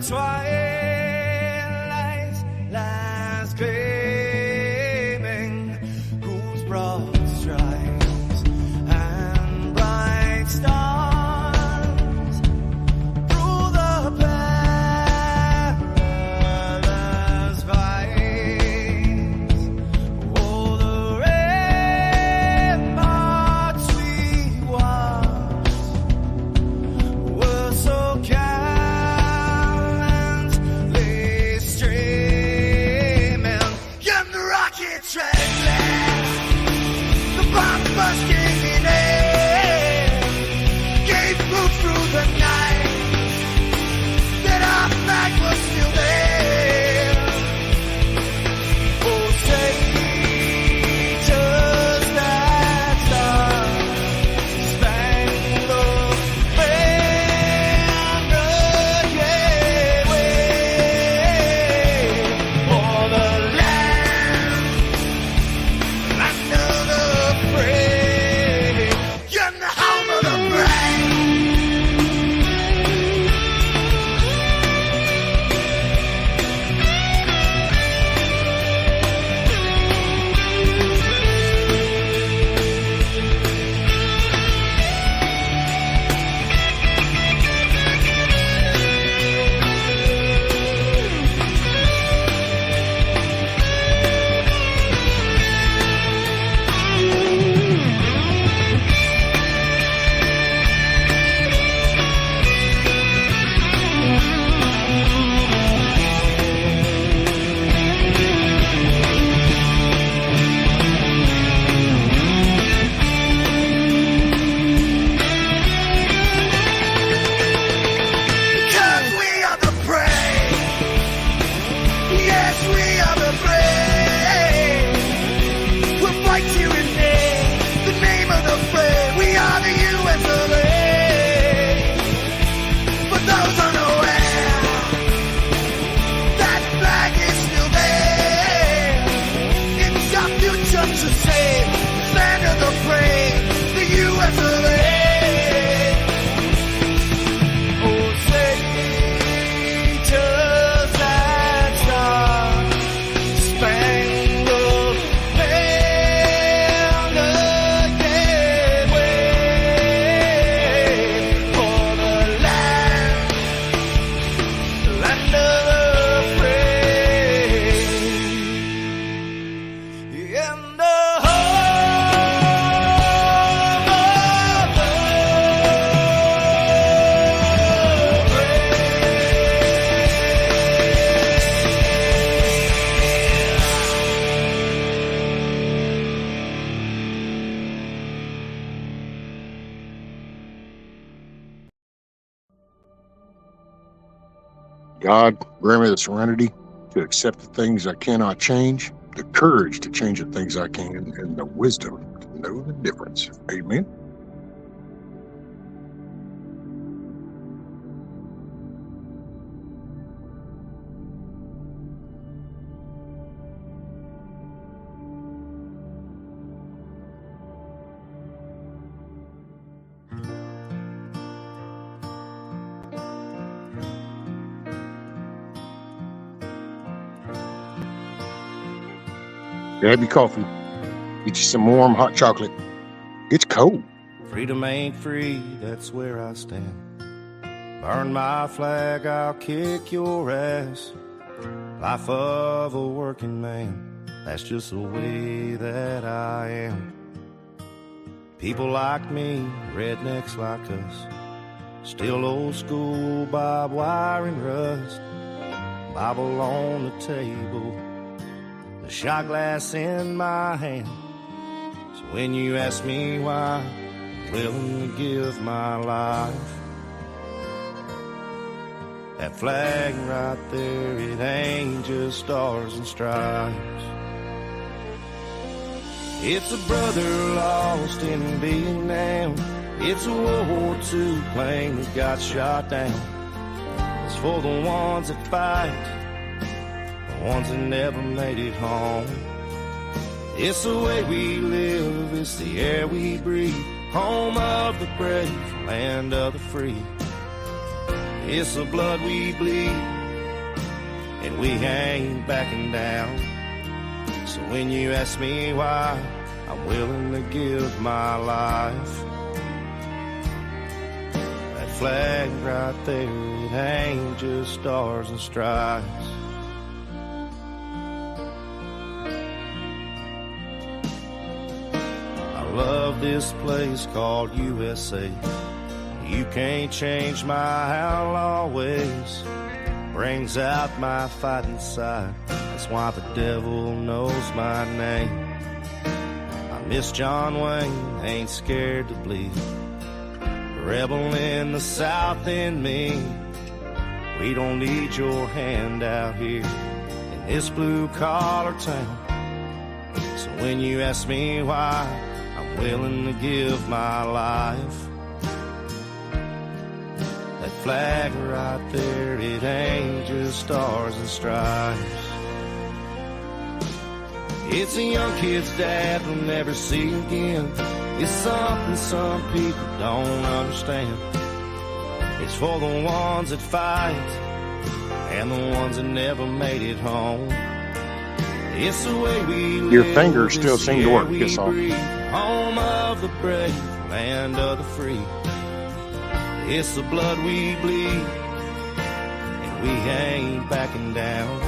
twilight lies gleaming, whose broad stripes and bright stars through the perilous fights. Oh, the ramparts we watched were so gallantly streaming, and the rocket track left, the bomb bursting in air gave proof through the night that our flag was still there. Oh, say just that star-spangled banner, yeah, wave for the land of the free, and the home of the brave. Because we are the brave. Yes, we are the brave. We'll fight to rename the name of the brave. We are the U.S. of A. For those unaware, that flag is still there. It's our future to save. Land of the brave, the U.S. of A. Oh, say just that star-spangled banner, yeah, wave for the land of the free, and the God, grant me the serenity to accept the things I cannot change, the courage to change the things I can, and the wisdom to know the difference. Amen. Grab your coffee. Get you some warm hot chocolate. It's cold. freedom ain't free, that's where I stand. Burn my flag, I'll kick your ass. Life of a working man, that's just the way that I am. People like me, rednecks like us, still old school barbed wire and rust. Bible on the table, the shot glass in my hand. So when you ask me why, I'm willing to give my life. That flag right there, it ain't just stars and stripes. It's a brother lost in Vietnam. It's a World War II plane that got shot down. It's for the ones that fight, the ones that never made it home. It's the way we live, it's the air we breathe. Home of the brave, land of the free. It's the blood we bleed, and we ain't backing down. So when you ask me why, I'm willing to give my life. That flag right there, it ain't just stars and stripes. I love this place called USA. You can't change my outlaw ways. Brings out my fighting side. That's why the devil knows my name. I miss John Wayne, ain't scared to bleed. Rebel in the South in me. We don't need your hand out here in this blue-collar town. So when you ask me why, I'm willing to give my life. That flag right there, it ain't just stars and stripes. It's a young kid's dad we'll never see again. It's something some people don't understand. It's for the ones that fight and the ones that never made it home. It's the way we live. Your fingers still seem to work. Kiss off. Home of the brave, land of the free. It's the blood we bleed, and we ain't backing down.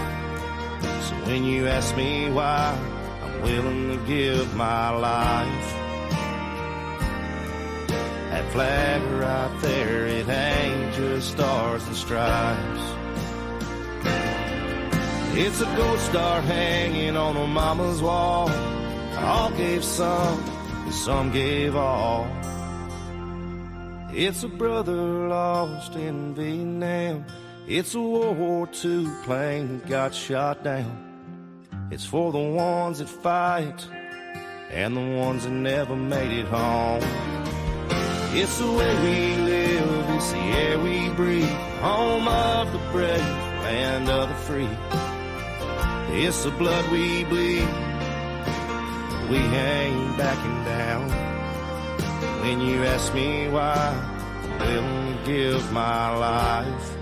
So when you ask me why, I'm willing to give my life. That flag right there, it ain't just stars and stripes. It's a gold star hanging on a mama's wall. All gave some, and some gave all. It's a brother lost in Vietnam. It's a World War II plane that got shot down. It's for the ones that fight and the ones that never made it home. It's the way we live, it's the air we breathe. Home of the brave, land of the free. It's the blood we bleed, we ain't backing down. When you ask me why, I'm willing to give my life.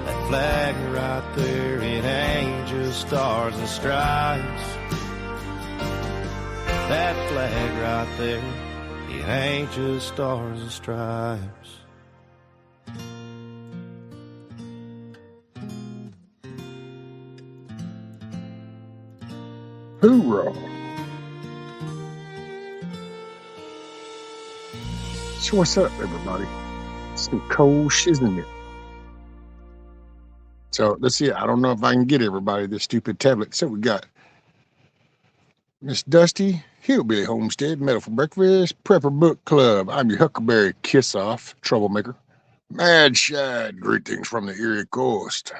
That flag right there, it ain't just stars and stripes. That flag right there, it ain't just stars and stripes. Hoorah! So what's up, everybody? Some cold shizzling it. So let's see. I don't know if I can get everybody this stupid tablet. So we got Miss Dusty, Hillbilly Homestead, Metal for Breakfast, Prepper Book Club. I'm your Huckleberry Kiss-Off, troublemaker. Mad Shad, greetings from the Erie Coast.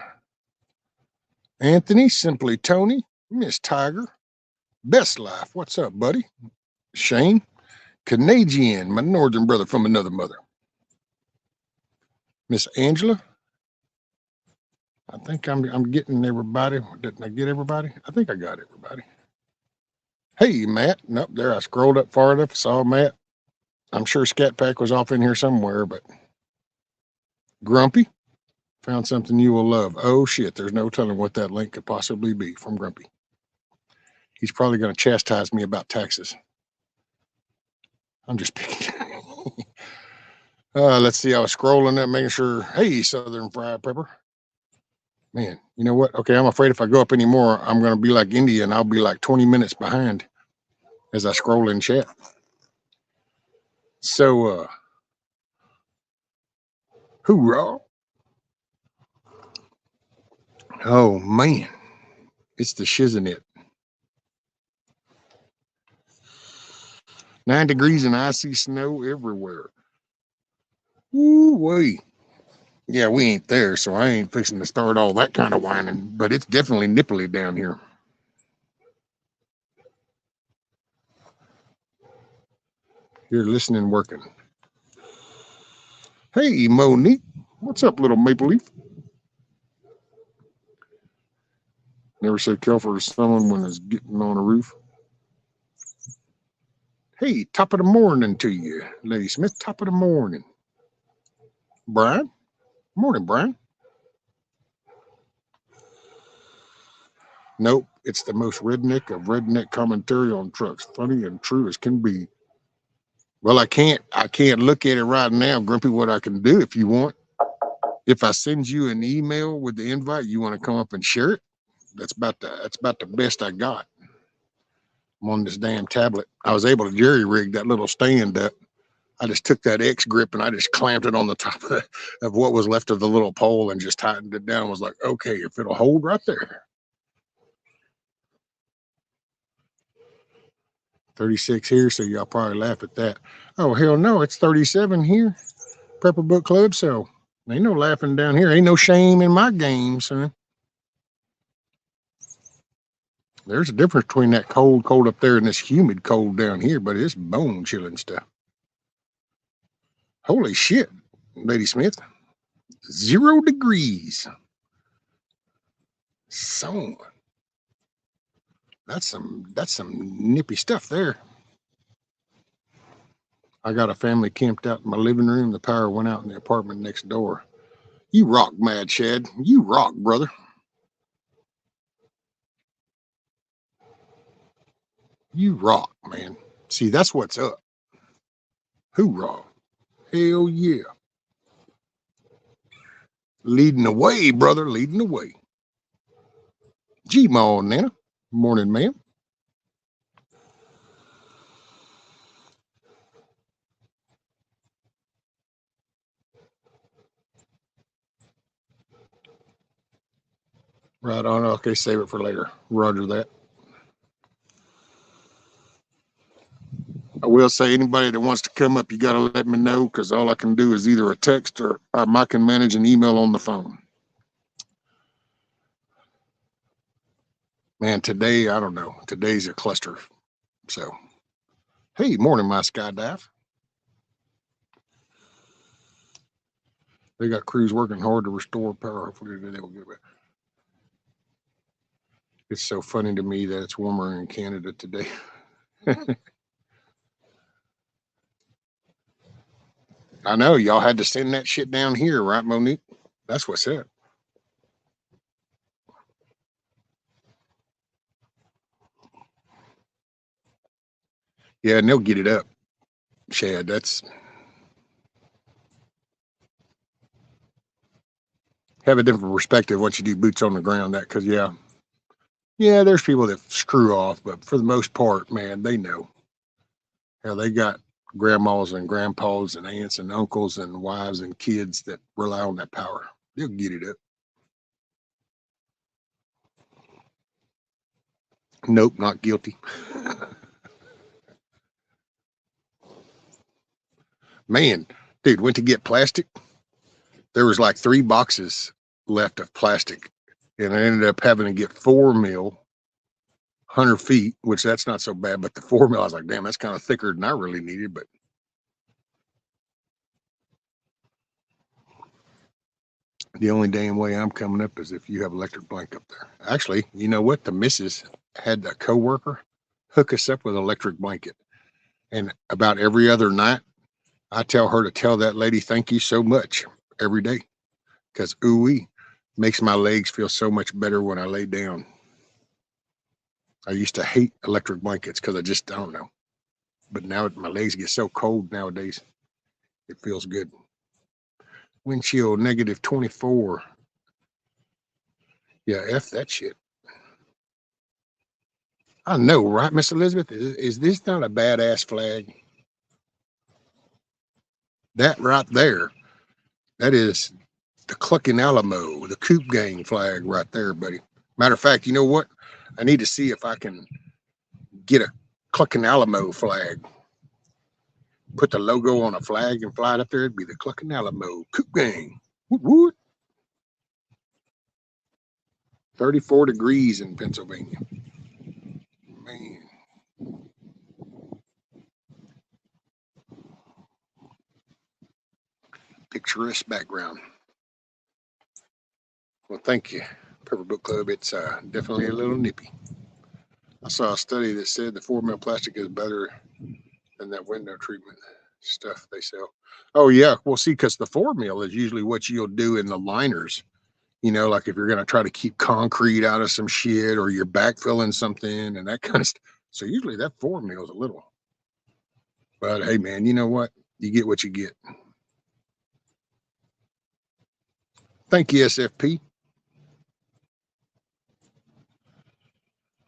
Anthony, Simply Tony, Miss Tiger, Best Life, what's up, buddy? Shane, Canadian, my northern brother from another mother. Miss Angela, I think I'm getting everybody. Didn't I get everybody? I think I got everybody. Hey, Matt. Nope, there I scrolled up far enough, saw Matt. I'm sure Scat Pack was off in here somewhere, but Grumpy, found something you will love. Oh, shit, there's no telling what that link could possibly be from Grumpy. He's probably going to chastise me about taxes. I'm just picking. Let's see. I was scrolling up, making sure. Hey, Southern Fried Pepper. Man, you know what? Okay, I'm afraid if I go up anymore, I'm going to be like India, and I'll be like 20 minutes behind as I scroll in chat. So, hoorah. Oh, man. It's the shizzing it. 9 degrees and icy snow everywhere. Woo-wee. Yeah, we ain't there, so I ain't fixing to start all that kind of whining, but it's definitely nipply down here. You're listening, working. Hey, Monique. What's up, little maple leaf? Never say Kelfer to someone when it's getting on a roof. Hey, top of the morning to you, Lady Smith. Top of the morning. Brian. Morning, Brian. Nope, it's the most redneck of redneck commentary on trucks. Funny and true as can be. Well, I can't look at it right now, Grumpy. What I can do if you want, if I send you an email with the invite, you want to come up and share it. That's about the best I got. I'm on this damn tablet. I was able to jerry rig that little stand up. I just took that X grip and I just clamped it on the top of what was left of the little pole and just tightened it down. I was like, okay, if it'll hold right there. 36 here, so y'all probably laugh at that. Oh, hell no, it's 37 here. Pepper Book Club, so ain't no laughing down here. Ain't no shame in my game, son. There's a difference between that cold up there and this humid cold down here, but it's bone chilling stuff. Holy shit, Lady Smith. 0 degrees. So that's some nippy stuff there. I got a family camped out in my living room. The power went out in the apartment next door. You rock, Mad Shad. You rock, brother. You rock, man. See, that's what's up. Hoorah. Hell yeah. Leading the way, brother. Leading the way. G-Maw, Nana. Morning, ma'am. Right on. Okay, save it for later. Roger that. I will say anybody that wants to come up, you got to let me know because all I can do is either a text or I can manage an email on the phone. Man, today, I don't know. Today's a cluster. So, hey, morning, my skydive. They got crews working hard to restore power. Hopefully, they will get back. It's so funny to me that it's warmer in Canada today. I know y'all had to send that shit down here, right, Monique? That's what's up. Yeah, and they'll get it up, Shad. That's have a different perspective once you do boots on the ground. That because yeah, there's people that screw off, but for the most part, man, they know. Hell, they got grandmas and grandpas and aunts and uncles and wives and kids that rely on that power. They'll get it up. Nope, not guilty. Man, dude, went to get plastic. There was like 3 boxes left of plastic, and I ended up having to get 4 mil, 100 feet, which that's not so bad. But the 4 mil, I was like, damn, that's kind of thicker than I really needed. But the only damn way I'm coming up is if you have electric blanket up there. Actually, you know what? The missus had a coworker hook us up with an electric blanket, and about every other night, I tell her to tell that lady thank you so much every day because ooh makes my legs feel so much better when I lay down. I used to hate electric blankets because I don't know. But now my legs get so cold nowadays, it feels good. Wind chill -24. Yeah, F that shit. I know, right, Miss Elizabeth? Is this not a badass flag? That right there, that is the Cluckin Alamo, the Coop Gang flag right there, buddy. Matter of fact, you know what? I need to see if I can get a Cluckin Alamo flag. Put the logo on a flag and fly it up there. It'd be the Cluckin Alamo Coop Gang. Woot woot. 34 degrees in Pennsylvania. Man, picturesque background. Well, thank you, Pepper Book Club. It's definitely a little nippy. I saw a study that said the 4 mil plastic is better than that window treatment stuff they sell. Oh yeah. Well, see, because the 4 mil is usually what you'll do in the liners. Like if you're gonna try to keep concrete out of some shit or you're backfilling something and that kind of stuff. So usually that 4 mil is a little. But hey, man, you know what? You get what you get. Thank you, SFP.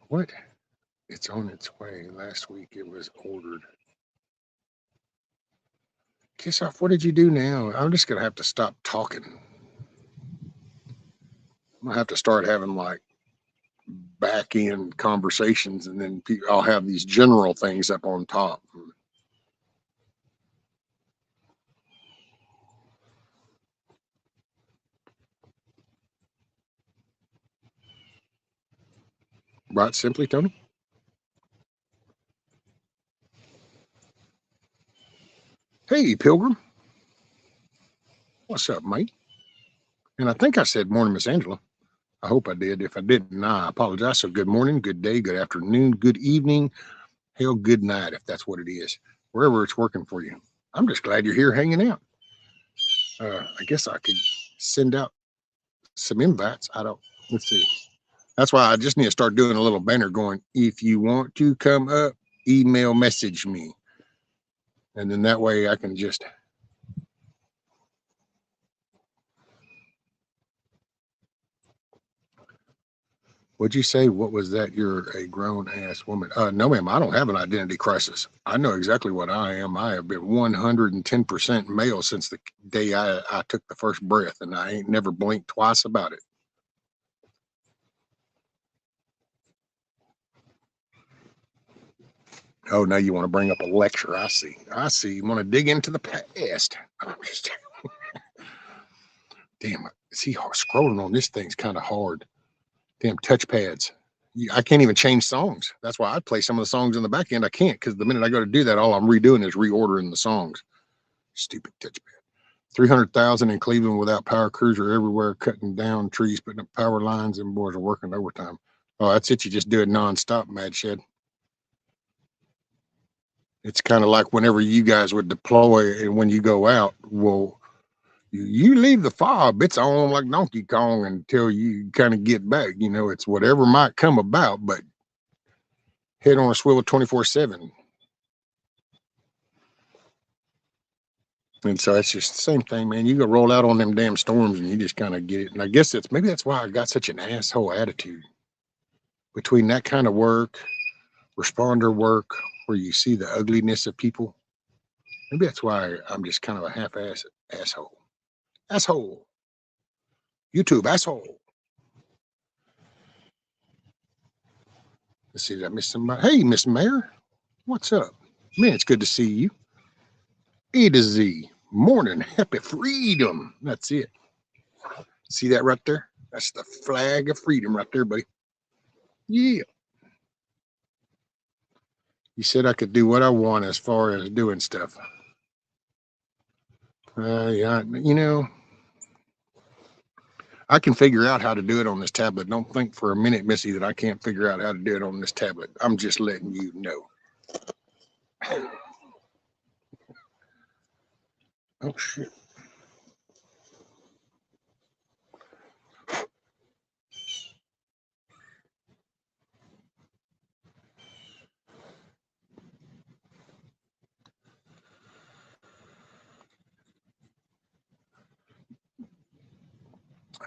What? It's on its way. Last week it was ordered. Kiss off. What did you do now? I'm just gonna have to stop talking. I'm gonna have to start having like back end conversations, and then I'll have these general things up on top. Right, simply, Tony. Hey, Pilgrim. What's up, mate? And I think I said morning, Miss Angela. I hope I did. If I didn't, I apologize. So good morning, good day, good afternoon, good evening. Hell, good night, if that's what it is, wherever it's working for you. I'm just glad you're here hanging out. I guess I could send out some invites. Let's see. That's why I just need to start doing a little banner going, if you want to come up, email message me. And then that way I can just. What'd you say? What was that? You're a grown ass woman. No, ma'am, I don't have an identity crisis. I know exactly what I am. I have been 110% male since the day I took the first breath, and I ain't never blinked twice about it. Oh, now you want to bring up a lecture. I see. I see. You want to dig into the past. Damn, see, scrolling on this thing's kind of hard. Damn touchpads. I can't even change songs. That's why I play some of the songs in the back end. I can't because the minute I go to do that, all I'm redoing is reordering the songs. Stupid touchpad. 300,000 in Cleveland without power crews are everywhere, cutting down trees, putting up power lines, and boys are working overtime. Oh, that's it. You just do it nonstop, Mad Shed. It's kind of like whenever you guys would deploy and when you go out, well, you leave the fob, it's on like Donkey Kong until you kind of get back. It's whatever might come about, but head on a swivel 24/7. And so it's just the same thing, man. You go roll out on them damn storms and you just kind of get it. And I guess maybe that's why I got such an asshole attitude between that kind of work, responder work, where you see the ugliness of people. Maybe that's why I'm just kind of a half-ass asshole. Asshole. YouTube asshole. Let's see, did I miss somebody? Hey, Miss Mayor. What's up? Man, it's good to see you. A to Z. Morning. Happy freedom. That's it. See that right there? That's the flag of freedom right there, buddy. Yeah. You said I could do what I want as far as doing stuff. Yeah, I can figure out how to do it on this tablet. Don't think for a minute, Missy, that I can't figure out how to do it on this tablet. I'm just letting you know. Oh, shit.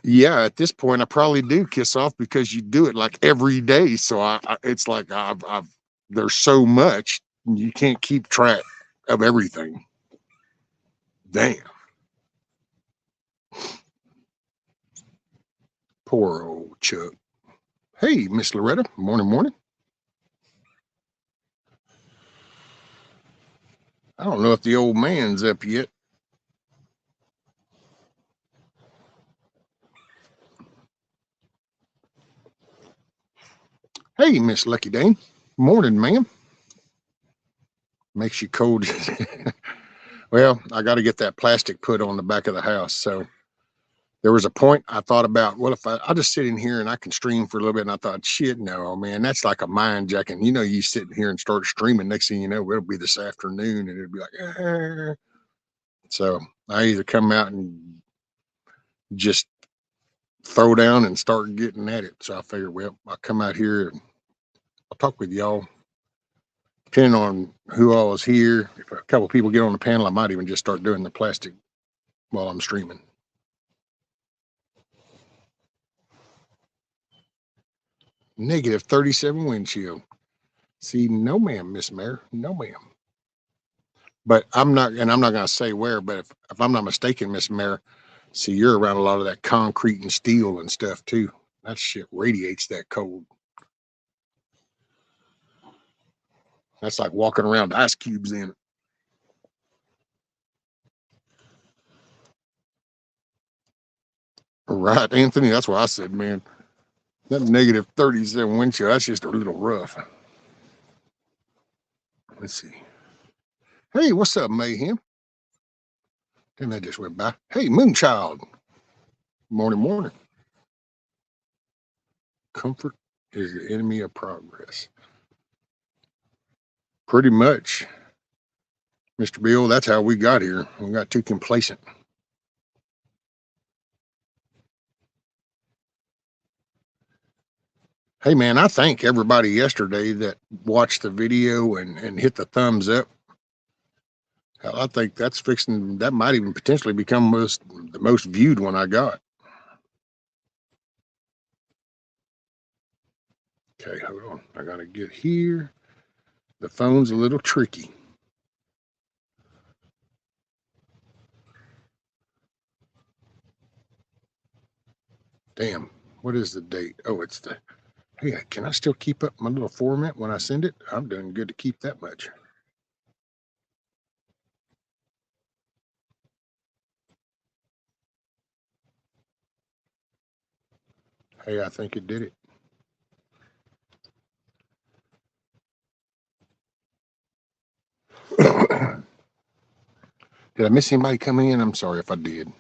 Yeah, at this point, I probably do kiss off because you do it like every day. So it's like there's so much you can't keep track of everything. Damn, poor old Chuck. Hey, Miss Loretta. Morning, morning. I don't know if the old man's up yet. Hey, Miss Lucky Dane. Morning, ma'am. Makes you cold. Well, I got to get that plastic put on the back of the house. So there was a point I thought about, well, if I just sit in here and I can stream for a little bit. And I thought, shit, no, man, that's like a mind jacking. You sitting here and start streaming. Next thing you know, it'll be this afternoon and it'll be like, So I either come out and just throw down and start getting at it. So I figured, well, I'll come out here and I'll talk with y'all. Depending on who all is here, if a couple people get on the panel, I might even just start doing the plastic while I'm streaming. Negative 37 wind chill. See, no ma'am, Miss Mayor, no ma'am. But I'm not going to say where, but if I'm not mistaken, Miss Mayor, see, you're around a lot of that concrete and steel and stuff too. That shit radiates that cold. That's like walking around ice cubes in it. Right, Anthony? That's what I said, man. That negative 37 wind chill, that's just a little rough. Let's see. Hey, what's up, Mayhem? Then that just went by. Hey, Moonchild. Morning, morning. Comfort is the enemy of progress. Pretty much, Mr. Bill, that's how we got here. We got too complacent. Hey, man, I thank everybody yesterday that watched the video and hit the thumbs up. Hell, I think that's fixing, that might even potentially become the most viewed one I got. Okay, hold on. I got to get here. The phone's a little tricky. Damn, what is the date? Oh, it's the, hey, can I still keep up my little format when I send it? I'm doing good to keep that much. Hey, I think it did it. Did I miss anybody coming in? I'm sorry if I did.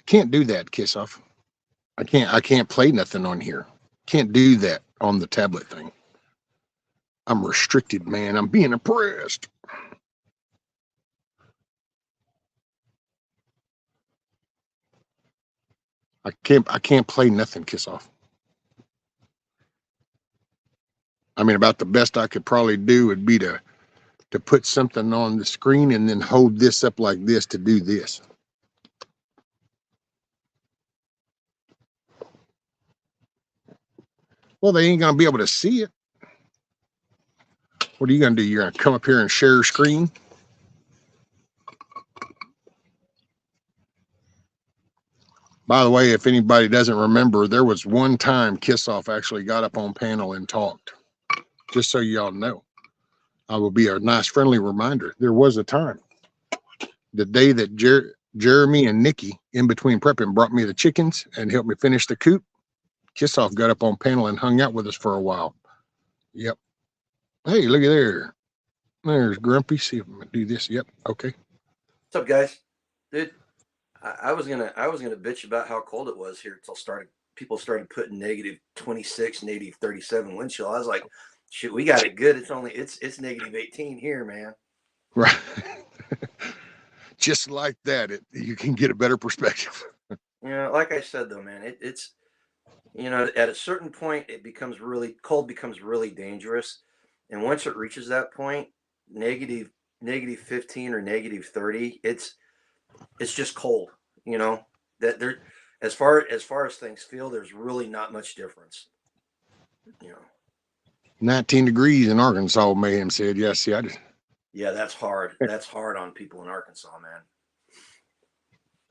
Can't do that, Kiss Off. I can't play nothing on here. Can't do that on the tablet thing. I'm restricted, man. I'm being oppressed. I can't play nothing, Kiss Off. I mean, about the best I could probably do would be to put something on the screen and then hold this up like this to do this. Well, they ain't gonna be able to see it. What are you gonna do? You're gonna come up here and share screen? By the way, if anybody doesn't remember, there was one time Kiss Off actually got up on panel and talked. Just so y'all know. I will be a nice friendly reminder. There was a time. The day that Jeremy and Nikki, in between prepping, brought me the chickens and helped me finish the coop. Kiss Off got up on panel and hung out with us for a while. Yep. Hey, look at there. There's Grumpy. See if I can do this. Yep. Okay. What's up, guys? Dude, I was gonna bitch about how cold it was here until people started putting negative 26, negative 37 wind chill. I was like, shit, we got it good. It's negative 18 here, man. Right. Just like that, you can get a better perspective. Like I said though, man, it's at a certain point it becomes really cold, becomes really dangerous, and once it reaches that point, negative 15 or negative 30, it's just cold. That there, as far as things feel, there's really not much difference. 19 degrees in Arkansas, Mayhem said. Yes, see, I just. Yeah, that's hard. That's hard on people in Arkansas, man.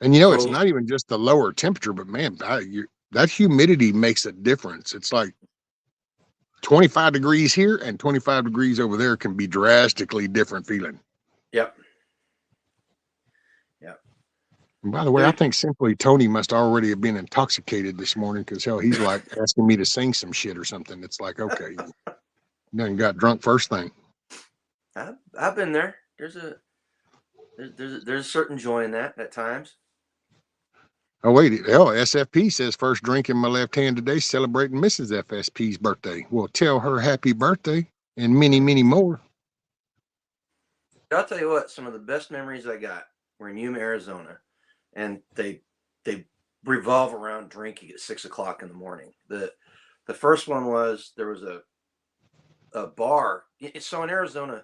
And it's not even just the lower temperature, but man, that humidity makes a difference. It's like 25 degrees here and 25 degrees over there can be drastically different feeling. Yep. And by the way, I think simply Tony must already have been intoxicated this morning because hell, he's like asking me to sing some shit or something. It's like, okay, then got drunk first thing. I've been there. There's a certain joy in that at times. Oh wait, hell, SFP says first drink in my left hand today, celebrating Mrs. FSP's birthday. Well, tell her happy birthday and many, many more. I'll tell you what, some of the best memories I got We're in Yuma, Arizona, and they revolve around drinking at 6 o'clock in the morning. The first one was there was a bar. So in Arizona,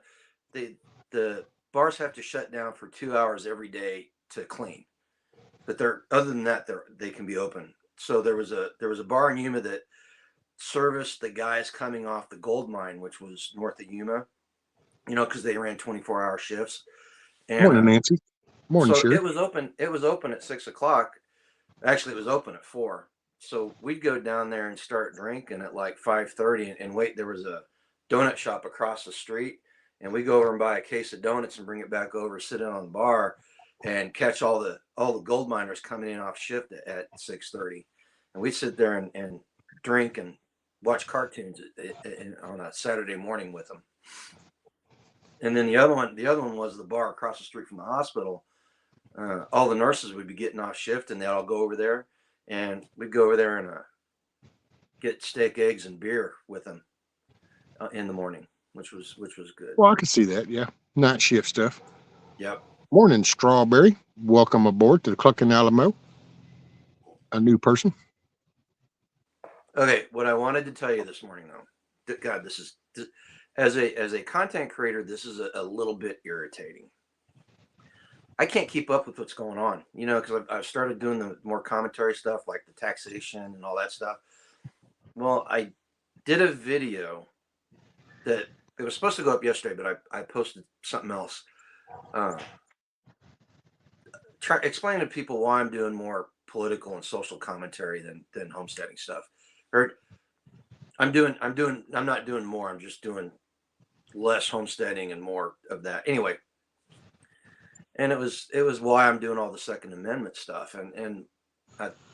the bars have to shut down for 2 hours every day to clean, but they're other than that they can be open. So there was a bar in Yuma that serviced the guys coming off the gold mine, which was north of Yuma, because they ran 24-hour shifts. And Morning, Nancy. Morning, so Sherry. it was open at 6 o'clock. Actually, it was open at 4. So we'd go down there and start drinking at like 5:30 and wait. There was a donut shop across the street, and we go over and buy a case of donuts and bring it back over, sit in on the bar, and catch all the gold miners coming in off shift at 6:30. And we'd sit there and drink and watch cartoons on a Saturday morning with them. And then the other one was the bar across the street from the hospital. All the nurses would be getting off shift, and they'd all go over there, and we'd go over there and get steak, eggs, and beer with them in the morning, which was good. Well, I can see that. Yeah, night shift stuff. Yep. Morning, Strawberry. Welcome aboard to the Cluckin Alamo. A new person. Okay, what I wanted to tell you this morning, though, God, as a content creator, this is a little bit irritating. I can't keep up with what's going on, because I've started doing the more commentary stuff like the taxation and all that stuff. Well, I did a video that it was supposed to go up yesterday, but I posted something else. Explain to people why I'm doing more political and social commentary than homesteading stuff. Or I'm not doing more. I'm just doing less homesteading and more of that. Anyway. And it was why I'm doing all the Second Amendment stuff. And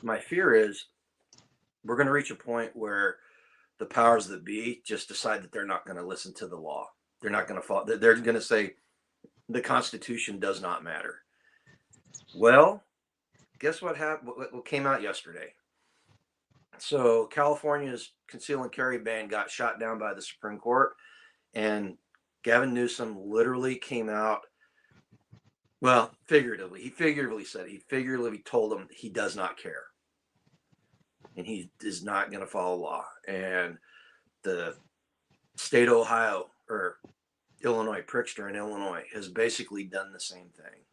my fear is we're going to reach a point where the powers that be just decide that they're not going to listen to the law. They're not going to follow. They're going to say the Constitution does not matter. Well, guess what happened? What came out yesterday? So California's conceal and carry ban got shot down by the Supreme Court, and Gavin Newsom literally came out. Well, figuratively, he figuratively told them he does not care. And he is not going to follow law. And the state of Ohio or Illinois, Prickster in Illinois, has basically done the same thing.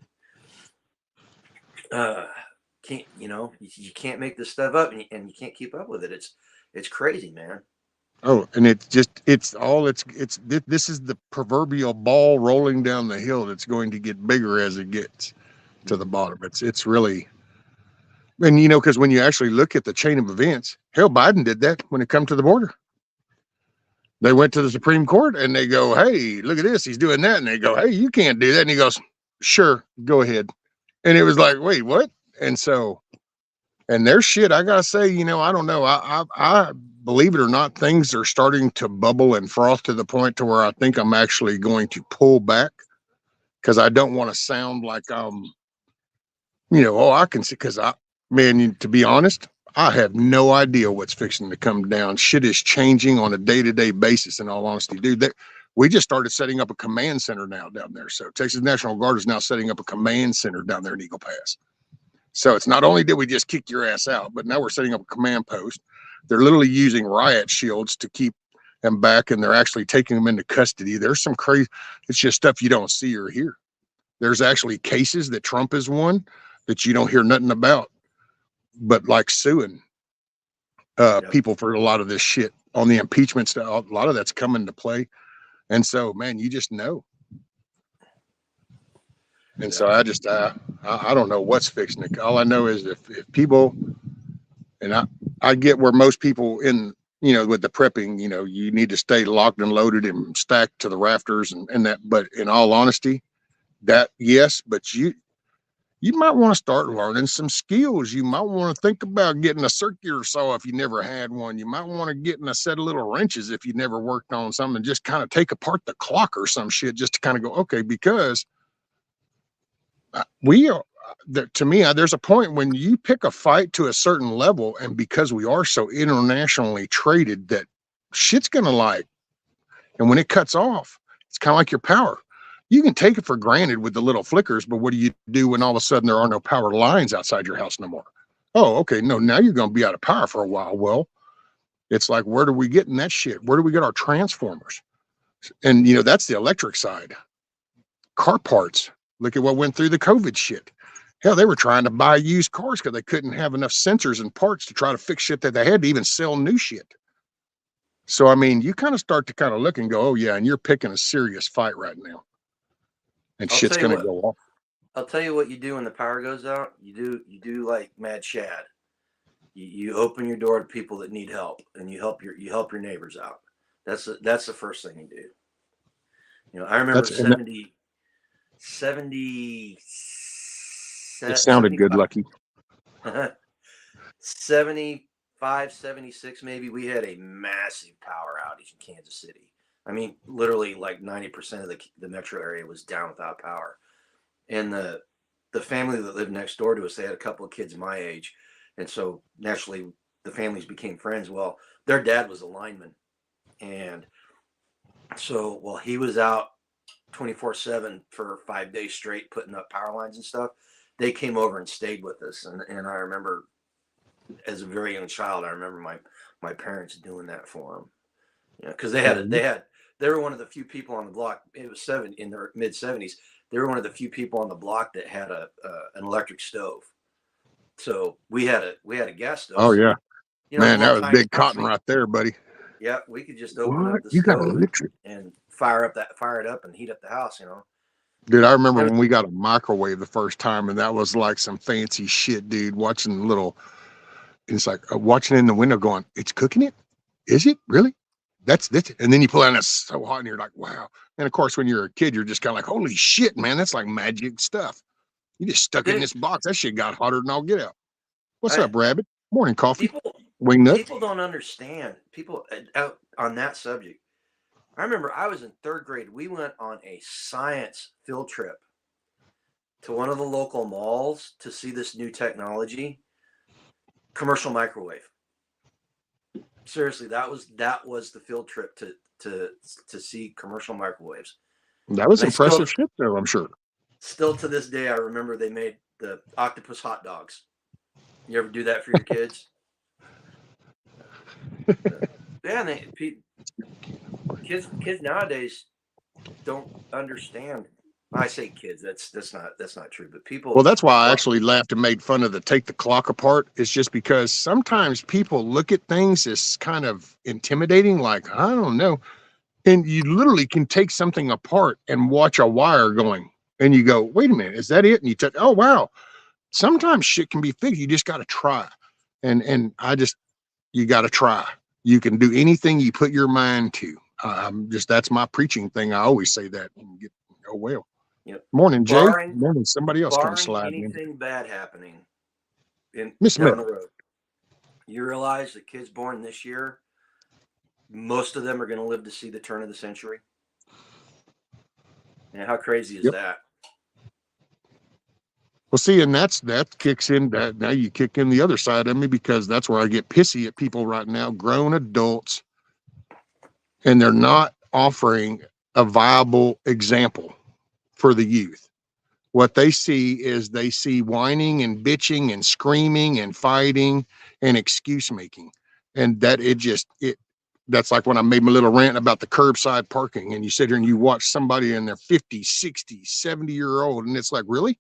You can't make this stuff up, and you can't keep up with it. It's crazy, man. Oh, and this is the proverbial ball rolling down the hill that's going to get bigger as it gets to the bottom. It's really, and because when you actually look at the chain of events, hell, Biden did that when it come to the border. They went to the Supreme Court and they go, hey, look at this, he's doing that, and they go, hey, you can't do that, and he goes, sure, go ahead. And it was like, wait, what? And so, and there's shit, I gotta say, I don't know, I believe it or not, things are starting to bubble and froth to the point to where I think I'm actually going to pull back, because I don't want to sound like I can see, because to be honest, I have no idea what's fixing to come down. Shit is changing on a day-to-day basis, in all honesty, dude. We just started setting up a command center now down there. So Texas National Guard is now setting up a command center down there in Eagle Pass. So it's not only did we just kick your ass out, but now we're setting up a command post. They're literally using riot shields to keep them back, and they're actually taking them into custody. There's some crazy, it's just stuff you don't see or hear. There's actually cases that Trump has won that you don't hear nothing about, but like suing people for a lot of this shit on the impeachment stuff. A lot of that's coming to play. And so, man, you just know. And so I just, I don't know what's fixing it. All I know is if people, and I get where most people in, with the prepping, you need to stay locked and loaded and stacked to the rafters and that, but in all honesty, that, yes, but you might want to start learning some skills. You might want to think about getting a circular saw if you never had one. You might want to get in a set of little wrenches if you never worked on something, and just kind of take apart the clock or some shit just to kind of go, okay, because to me, there's a point when you pick a fight to a certain level, and because we are so internationally traded, that shit's going to and when it cuts off, it's kind of like your power. You can take it for granted with the little flickers, but what do you do when all of a sudden there are no power lines outside your house no more? Oh, okay, no, now you're going to be out of power for a while. Well, it's like, where do we get in that shit? Where do we get our transformers? And, that's the electric side. Car parts. Look at what went through the COVID shit. Hell, they were trying to buy used cars because they couldn't have enough sensors and parts to try to fix shit that they had to even sell new shit. So, I mean, you kind of start to kind of look and go, oh, yeah, and you're picking a serious fight right now. And I'll shit's tell you going to what. go off. I'll tell you what you do when the power goes out. You do like Mad Shad. You open your door to people that need help, and you help your neighbors out. That's the first thing you do. I remember That's 70, it sounded good, Lucky. 75, 76 maybe, we had a massive power outage in Kansas City. I mean, literally like 90% of the metro area was down without power. And the family that lived next door to us, they had a couple of kids my age. And so naturally the families became friends. Well, their dad was a lineman. And so while he was out 24/7 for 5 days straight, putting up power lines and stuff, they came over and stayed with us. And I remember as a very young child, I remember my parents doing that for them. Because they were one of the few people on the block. It was in their mid 70s. They were one of the few people on the block that had an electric stove. So we had a gas stove. Oh yeah, man, that was big cotton house. right there, buddy. Yeah, we could just open up the You got stove electric and fire it up and heat up the house. Dude, I remember when we got a microwave the first time, and that was like some fancy shit, dude. Watching the little, it's like watching in the window, going, "It's cooking it? Is it really? That's it." And then you pull out, and it's so hot, and you're like, "Wow!" And of course, when you're a kid, you're just kind of like, "Holy shit, man! That's like magic stuff." You just stuck it in this box. That shit got hotter than all get out. What's up, Rabbit? Morning, coffee. Wingnut. People don't understand. People out on that subject. I remember I was in 3rd grade. We went on a science field trip to one of the local malls to see this new technology, commercial microwave. Seriously, that was the field trip to see commercial microwaves. That was impressive shit, though, I'm sure. Still to this day, I remember they made the octopus hot dogs. You ever do that for your kids? Yeah, kids nowadays don't understand. I say kids. That's not true. But people. Well, that's why I actually laughed and made fun of the take the clock apart. It's just because sometimes people look at things as kind of intimidating, like, I don't know. And you literally can take something apart and watch a wire going, and you go, wait a minute, is that it? And you touch, oh wow. Sometimes shit can be fixed. You just got to try. And you got to try. You can do anything you put your mind to. That's my preaching thing. I always say that and go well. Yep. Morning, Jay. Morning, somebody else come sliding in. Anything bad happening down Smith. the road, you realize the kids born this year, most of them are going to live to see the turn of the century. And how crazy is that? Well, see, and that kicks in. Now you kick in the other side of me, because that's where I get pissy at people right now, grown adults, and they're not offering a viable example for the youth. What they see is whining and bitching and screaming and fighting and excuse making. And that's like when I made my little rant about the curbside parking, and you sit here and you watch somebody in their 50, 60, 70-year-old, and it's like, really?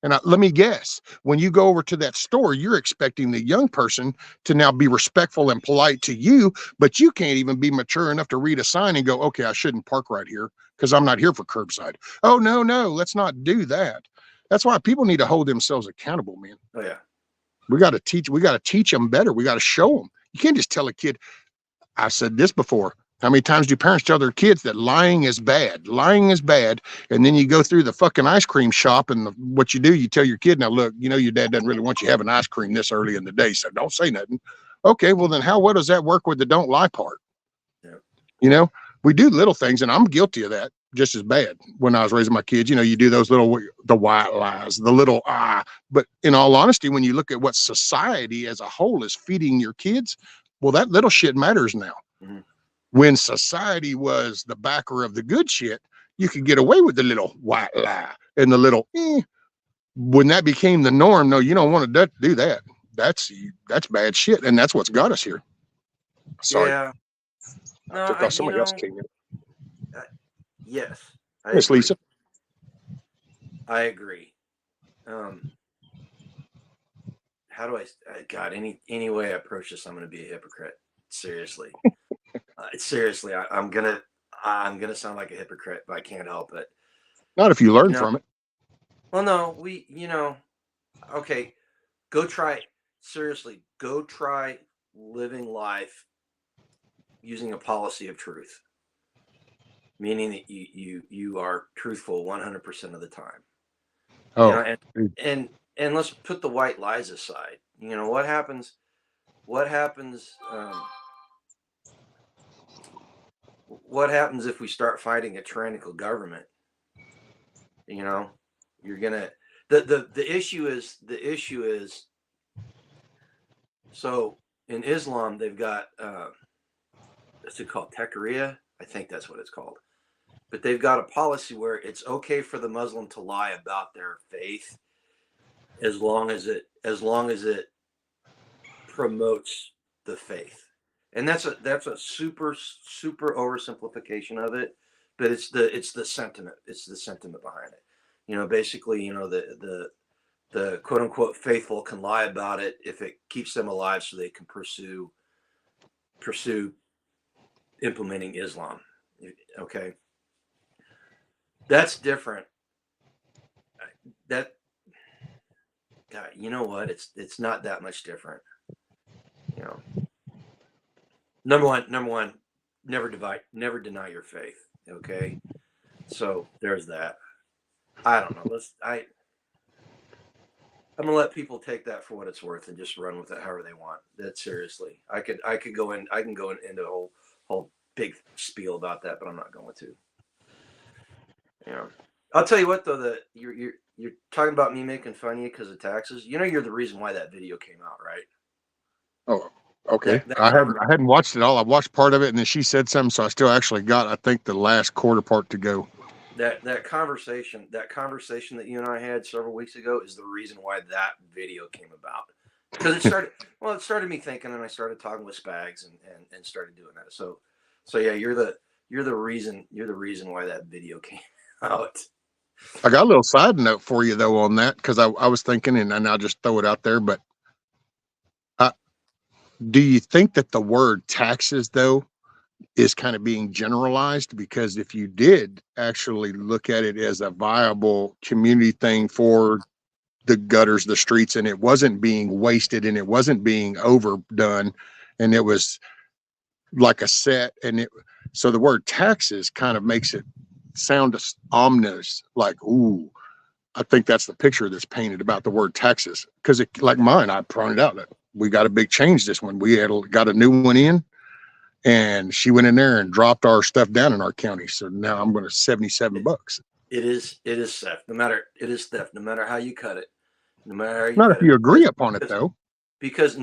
And let me guess, when you go over to that store, you're expecting the young person to now be respectful and polite to you, but you can't even be mature enough to read a sign and go, okay, I shouldn't park right here because I'm not here for curbside. Oh, no, let's not do that. That's why people need to hold themselves accountable, man. Oh, yeah. We got to teach them better. We got to show them. You can't just tell a kid. I've said this before. How many times do parents tell their kids that lying is bad? Lying is bad. And then you go through the fucking ice cream shop, and what you do, you tell your kid, now look, your dad doesn't really want you having ice cream this early in the day, so don't say nothing. Okay, well then what does that work with the don't lie part? Yeah. We do little things, and I'm guilty of that just as bad. When I was raising my kids, you do those the white lies, the little but in all honesty, when you look at what society as a whole is feeding your kids, well, that little shit matters now. Mm-hmm. When society was the backer of the good shit, you could get away with the little white lie and the little, when that became the norm. No, you don't want to do that. That's bad shit. And that's what's got us here. Sorry. Yeah. No, I thought somebody else came in. Yes. Miss Lisa. I agree. How do God, any way I approach this, I'm going to be a hypocrite. Seriously. Seriously, I'm gonna sound like a hypocrite, but I can't help it. Not if you learn from it. Well, no, okay, go try living life using a policy of truth, meaning that you are truthful 100% of the time. Oh, and let's put the white lies aside. What happens? What happens if we start fighting a tyrannical government? You're gonna. The issue is. So in Islam, they've got what's it called? Taqriya? I think that's what it's called. But they've got a policy where it's okay for the Muslim to lie about their faith as long as it promotes the faith. And that's a super oversimplification of it, but it's the sentiment. It's the sentiment behind it. Basically, the quote unquote faithful can lie about it if it keeps them alive, so they can pursue implementing Islam. Okay, that's different. God, you know what? It's not that much different. Number one, never deny your faith. Okay, so there's that. I don't know. I'm gonna let people take that for what it's worth and just run with it however they want. That seriously, I can go into a whole big spiel about that, but I'm not going to. I'll tell you what though, that you're talking about me making fun of you because of taxes. You're the reason why that video came out, right? Oh, okay. I hadn't watched it all. I watched part of it, and then she said something, so I still actually got, I think, the last quarter part to go. That conversation that you and I had several weeks ago is the reason why that video came about. Because it started me thinking, and I started talking with Spags and started doing that. So yeah, you're the reason why that video came out. I got a little side note for you though on that, because I was thinking, and I'll just throw it out there, but do you think that the word taxes though is kind of being generalized? Because if you did actually look at it as a viable community thing for the gutters, the streets, and it wasn't being wasted and it wasn't being overdone, and it was like a set, so the word taxes kind of makes it sound ominous, like, ooh, I think that's the picture that's painted about the word taxes. Because like mine, I pointed out that we got a big change this one. We got a new one in, and she went in there and dropped our stuff down in our county. So now I'm going to $77. It is theft. It is theft. No matter how you cut it. No matter how you Not cut if you agree upon it though. Because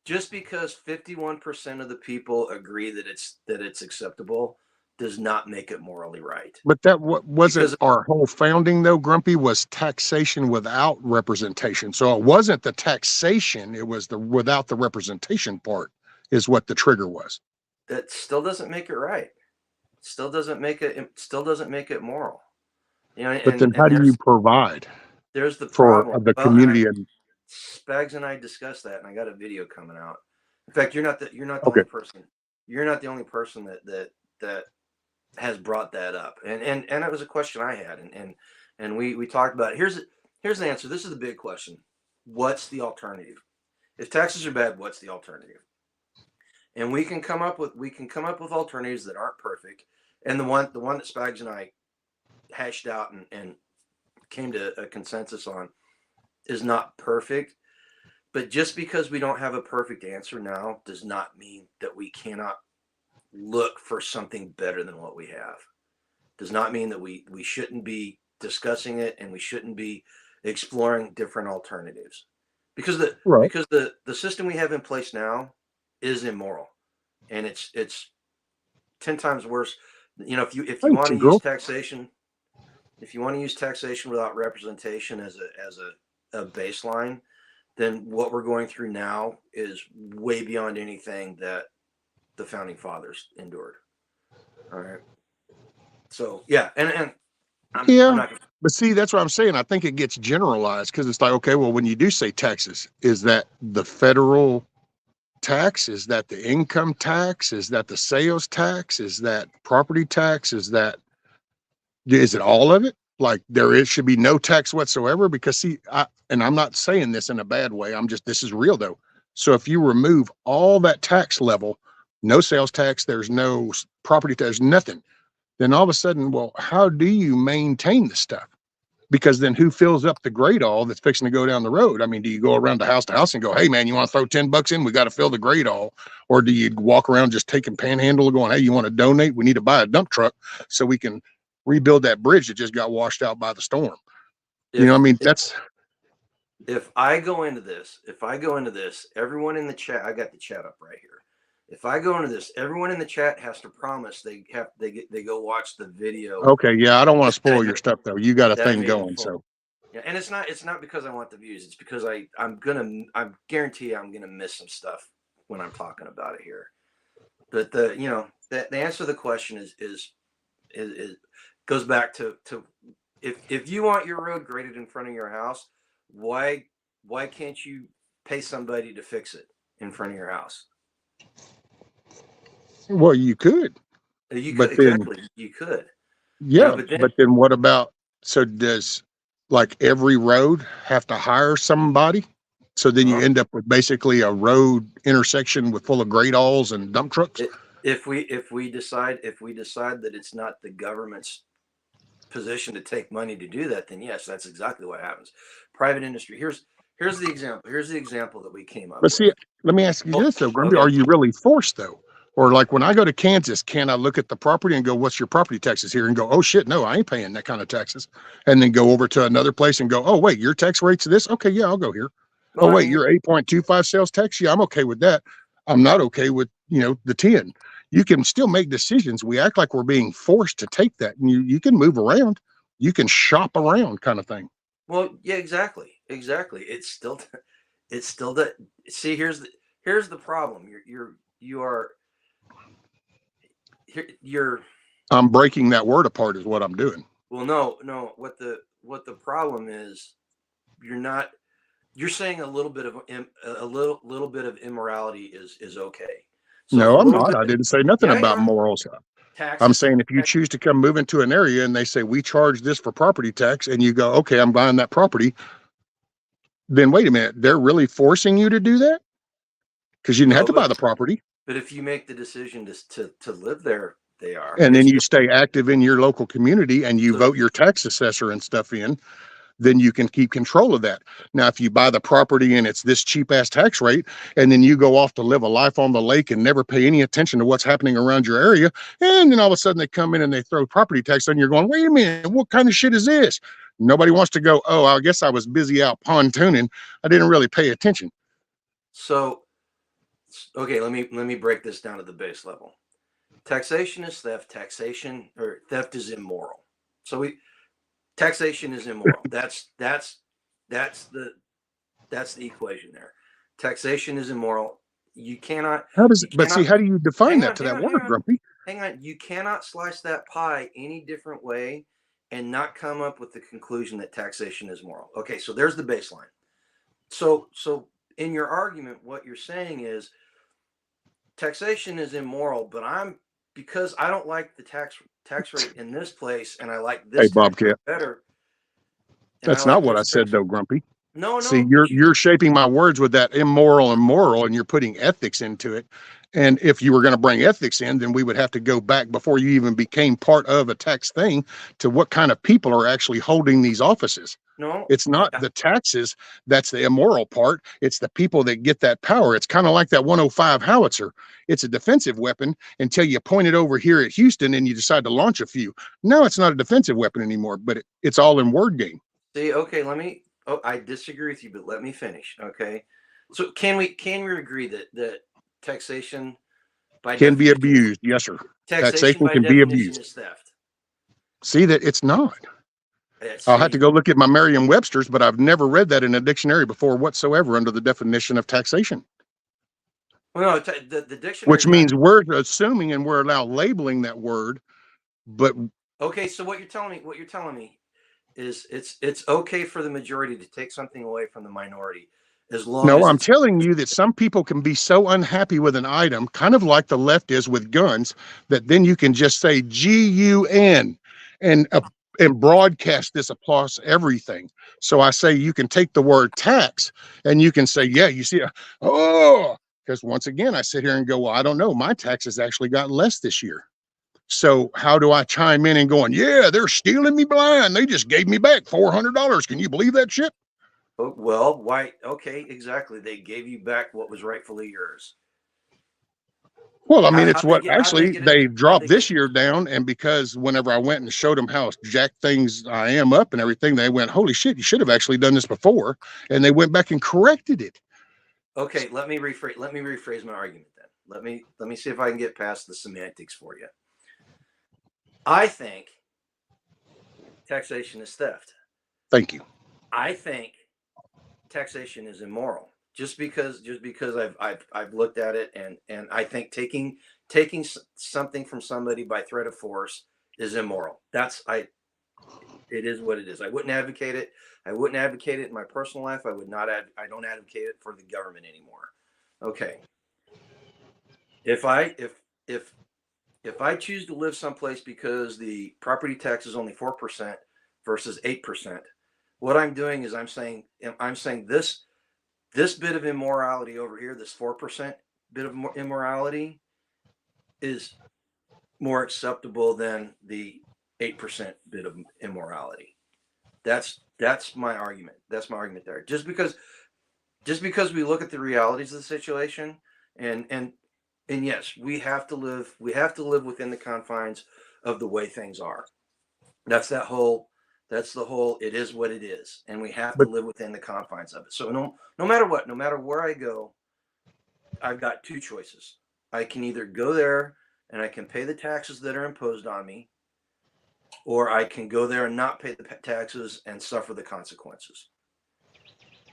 just because 51% of the people agree that it's acceptable does not make it morally right. But that wasn't our whole founding though, Grumpy, was taxation without representation. So it wasn't the taxation, it was the without the representation part is what the trigger was. That still doesn't make it right. Still doesn't make it moral. But then how do you provide? There's the problem for the community. And Spags and I discussed that, and I got a video coming out. In fact, you're not the only person. You're not the only person that has brought that up, and it was a question I had, and we talked about it. Here's the answer. This is the big question: what's the alternative? If taxes are bad, what's the alternative? And we can come up with alternatives that aren't perfect. And the one that Spags and I hashed out and came to a consensus on is not perfect. But just because we don't have a perfect answer now does not mean that we cannot look for something better than what we have. Does not mean that we shouldn't be discussing it, and we shouldn't be exploring different alternatives. Because the system we have in place now is immoral, and it's 10 times worse You know, if you Thanks, want to use girl. taxation, if you want to use taxation without representation as a baseline, then what we're going through now is way beyond anything that the founding fathers endured. All right. So yeah, and I'm Yeah. not gonna, But see, that's what I'm saying. I think it gets generalized because it's like, okay, well, when you do say taxes, is that the federal tax? Is that the income tax? Is that the sales tax? Is that property tax? Is it all of it? Like should be no tax whatsoever? Because see, and I'm not saying this in a bad way. This is real though. So if you remove all that tax level, no sales tax, there's no property tax, nothing, then all of a sudden, well, how do you maintain the stuff? Because then who fills up the grate all that's fixing to go down the road? I mean, do you go around to house and go, hey man, you want to throw $10 in? We got to fill the grate all. Or do you walk around just taking panhandle going, hey, you want to donate? We need to buy a dump truck so we can rebuild that bridge that just got washed out by the storm. I mean, if I go into this, everyone in the chat, I got the chat up right here. If I go into this, everyone in the chat has to promise they go watch the video. Okay, yeah, I don't want to spoil your stuff though. You got a thing going, so yeah, and it's not because I want the views. It's because I guarantee I'm gonna miss some stuff when I'm talking about it here. But the answer to the question is goes back to if you want your road graded in front of your house, why can't you pay somebody to fix it in front of your house? well, you could. You But could, then, exactly. You could. yeah, But but then what about, so does like every road have to hire somebody? So then you then end up with basically a road intersection with full of great alls and dump trucks? if we decide that it's not the government's position to take money to do that, then yes, that's exactly what happens. Private industry. Here's the example. Here's the example that we came up But with. see, let me ask you this though, Grumpy, Okay. are you really forced though? Or like when I go to Kansas, can I look at the property and go, what's your property taxes here? And go, oh shit, no, I ain't paying that kind of taxes. And then go over to another place and go, oh wait, your tax rate's this? Okay, yeah, I'll go here. Well, Oh I wait, mean, you're 8.25 sales tax? Yeah, I'm okay with that. I'm not okay with, the 10. You can still make decisions. We act like we're being forced to take that. And you can move around. You can shop around kind of thing. well, yeah, exactly. It's still that. See, here's the problem. You're I'm breaking that word apart is what I'm doing. well, no. What the problem is, you're saying a little bit of immorality is okay. So No, a I'm little not. bit, I didn't say nothing yeah, you about are. morals. I'm Taxes, saying if you choose to come move into an area and they say we charge this for property tax and you go, okay, I'm buying that property, then wait a minute, they're really forcing you to do that? Because you didn't have no, to buy the property. but if you make the decision to live there, they are. And then It's you just stay active in your local community and you so vote your tax assessor and stuff in, then you can keep control of that. Now, if you buy the property and it's this cheap ass tax rate, and then you go off to live a life on the lake and never pay any attention to what's happening around your area, and then all of a sudden they come in and they throw property tax on, you're going, wait a minute, what kind of shit is this? Nobody wants to go, oh, I guess I was busy out pontooning. I didn't really pay attention. so okay. Let me break this down to the base level. Taxation is theft. Theft is immoral. So taxation is immoral. That's the equation there. Taxation is immoral. You cannot. But see, how do you define Hang that on. to that word, Grumpy? Hang on. You cannot slice that pie any different way and not come up with the conclusion that taxation is moral. Okay, so there's the baseline. So in your argument, what you're saying is taxation is immoral, but because I don't like the tax rate in this place, and I like Hey, this tax Bobcat. rate better. And I That's not like what I this said tax. though, Grumpy. See, No, but you're shaping my words with that immoral and moral, and you're putting ethics into it. And if you were going to bring ethics in, then we would have to go back before you even became part of a tax thing to what kind of people are actually holding these offices. no. It's not the taxes that's the immoral part. It's the people that get that power. It's kind of like that 105 howitzer. It's a defensive weapon until you point it over here at Houston and you decide to launch a few. No, it's not a defensive weapon anymore, but it's all in word game. See, okay, I disagree with you, but let me finish. Okay. So can we agree that taxation By Can be definition, abused. Yes, sir. taxation Taxation by can be definition abused. is theft. See that it's not. I'll have to go look at my Merriam-Webster's, but I've never read that in a dictionary before whatsoever under the definition of taxation. Well, no, the dictionary. Which means we're assuming and we're now labeling that word, but okay. So what you're telling me is it's okay for the majority to take something away from the minority, as long as no, I'm telling you that some people can be so unhappy with an item, kind of like the left is with guns, that then you can just say GUN and broadcast this across everything. So I say you can take the word tax and you can say, yeah, you see, oh, because once again, I sit here and go, well, I don't know. My taxes actually got less this year. So how do I chime in and going, yeah, they're stealing me blind. They just gave me back $400. Can you believe that shit? Well, why? Okay, exactly. They gave you back what was rightfully yours. Well, I mean, it's what actually they dropped this year down. And because whenever I went and showed them how jacked things I am up and everything, they went, holy shit, you should have actually done this before. And they went back and corrected it. Okay, let me rephrase my argument then. Let me see if I can get past the semantics for you. I think taxation is theft. Thank you. I think taxation is immoral. Just because I've looked at it, and I think taking something from somebody by threat of force is immoral. It is what it is. I wouldn't advocate it. I wouldn't advocate it in my personal life. I don't advocate it for the government anymore. Okay. If I choose to live someplace because the property tax is only 4% versus 8%, what I'm doing is I'm saying this bit of immorality over here, this 4% bit of immorality, is more acceptable than the 8% bit of immorality. That's my argument. That's my argument there. Just because we look at the realities of the situation, and yes, we have to live within the confines of the way things are. That's the whole it is what it is, and we have to live within the confines of it. So no matter what, no matter where I go, I've got two choices. I can either go there and I can pay the taxes that are imposed on me, or I can go there and not pay the taxes and suffer the consequences.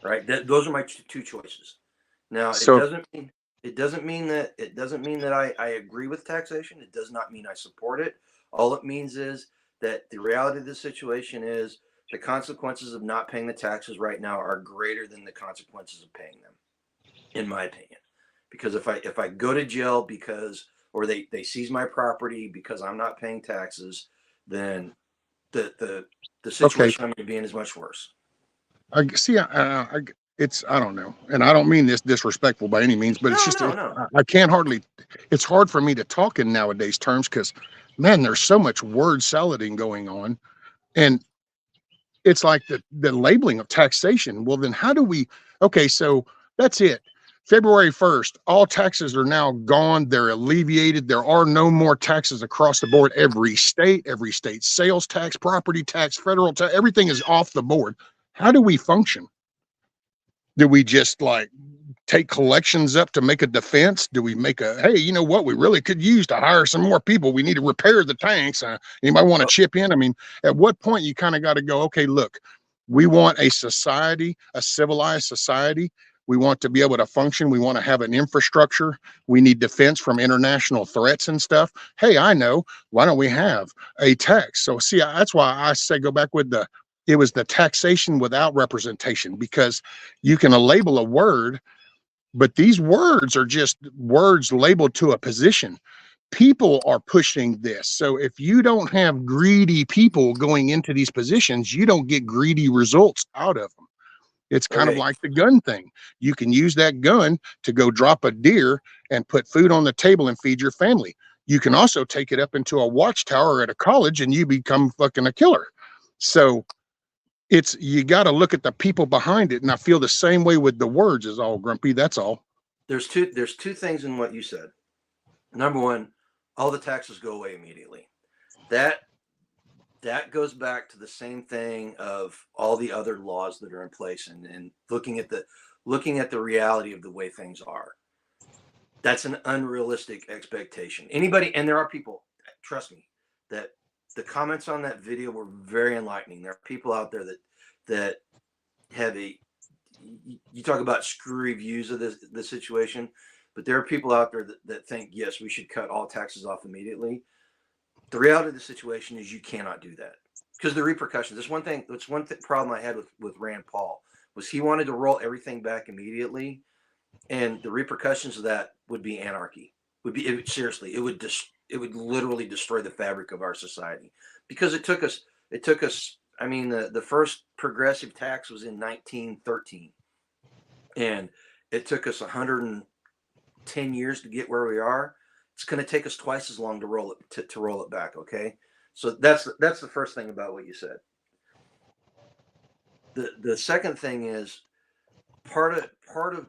Right? Those are my two choices. Now, it doesn't mean that I agree with taxation. It does not mean I support it. All it means is that the reality of the situation is the consequences of not paying the taxes right now are greater than the consequences of paying them, in my opinion. Because if I go to jail or they seize my property because I'm not paying taxes, then the situation I'm going to be in is much worse. I see. It's, I don't know, and I don't mean this disrespectful by any means, but I can't hardly. It's hard for me to talk in nowadays terms because, man, there's so much word salading going on, and it's like the labeling of taxation. Well, then how do we? Okay, so that's it. February 1st, all taxes are now gone. They're alleviated. There are no more taxes across the board. Every state sales tax, property tax, federal tax, everything is off the board. How do we function? Do we just like take collections up to make a defense? Do we make hey, you know what? We really could use to hire some more people. We need to repair the tanks. Anybody want to chip in? I mean, at what point you kind of got to go, okay, look, we want a society, a civilized society. We want to be able to function. We want to have an infrastructure. We need defense from international threats and stuff. Hey, I know. Why don't we have a tax? So see, that's why I say go back with it was the taxation without representation, because you can label a word, but these words are just words labeled to a position. People are pushing this. So if you don't have greedy people going into these positions, you don't get greedy results out of them. It's kind of like the gun thing. You can use that gun to go drop a deer and put food on the table and feed your family. You can also take it up into a watchtower at a college and you become fucking a killer. So you got to look at the people behind it, and I feel the same way with the words is all, Grumpy. That's all. There's two things in what you said. Number one, all the taxes go away immediately. That goes back to the same thing of all the other laws that are in place, and looking at the reality of the way things are. That's an unrealistic expectation. Anybody, and there are people, trust me, that the comments on that video were very enlightening. There are people out there that have you talk about screwy views of the situation, but there are people out there that think, yes, we should cut all taxes off immediately. The reality of the situation is you cannot do that because the repercussions. That's one thing. That's one problem I had with Rand Paul was he wanted to roll everything back immediately, and the repercussions of that would be anarchy. Seriously, it would literally destroy the fabric of our society because it took us. I mean, the first progressive tax was in 1913, and it took us 110 years to get where we are. It's going to take us twice as long to roll it back. Okay, so that's the first thing about what you said. The second thing is part of the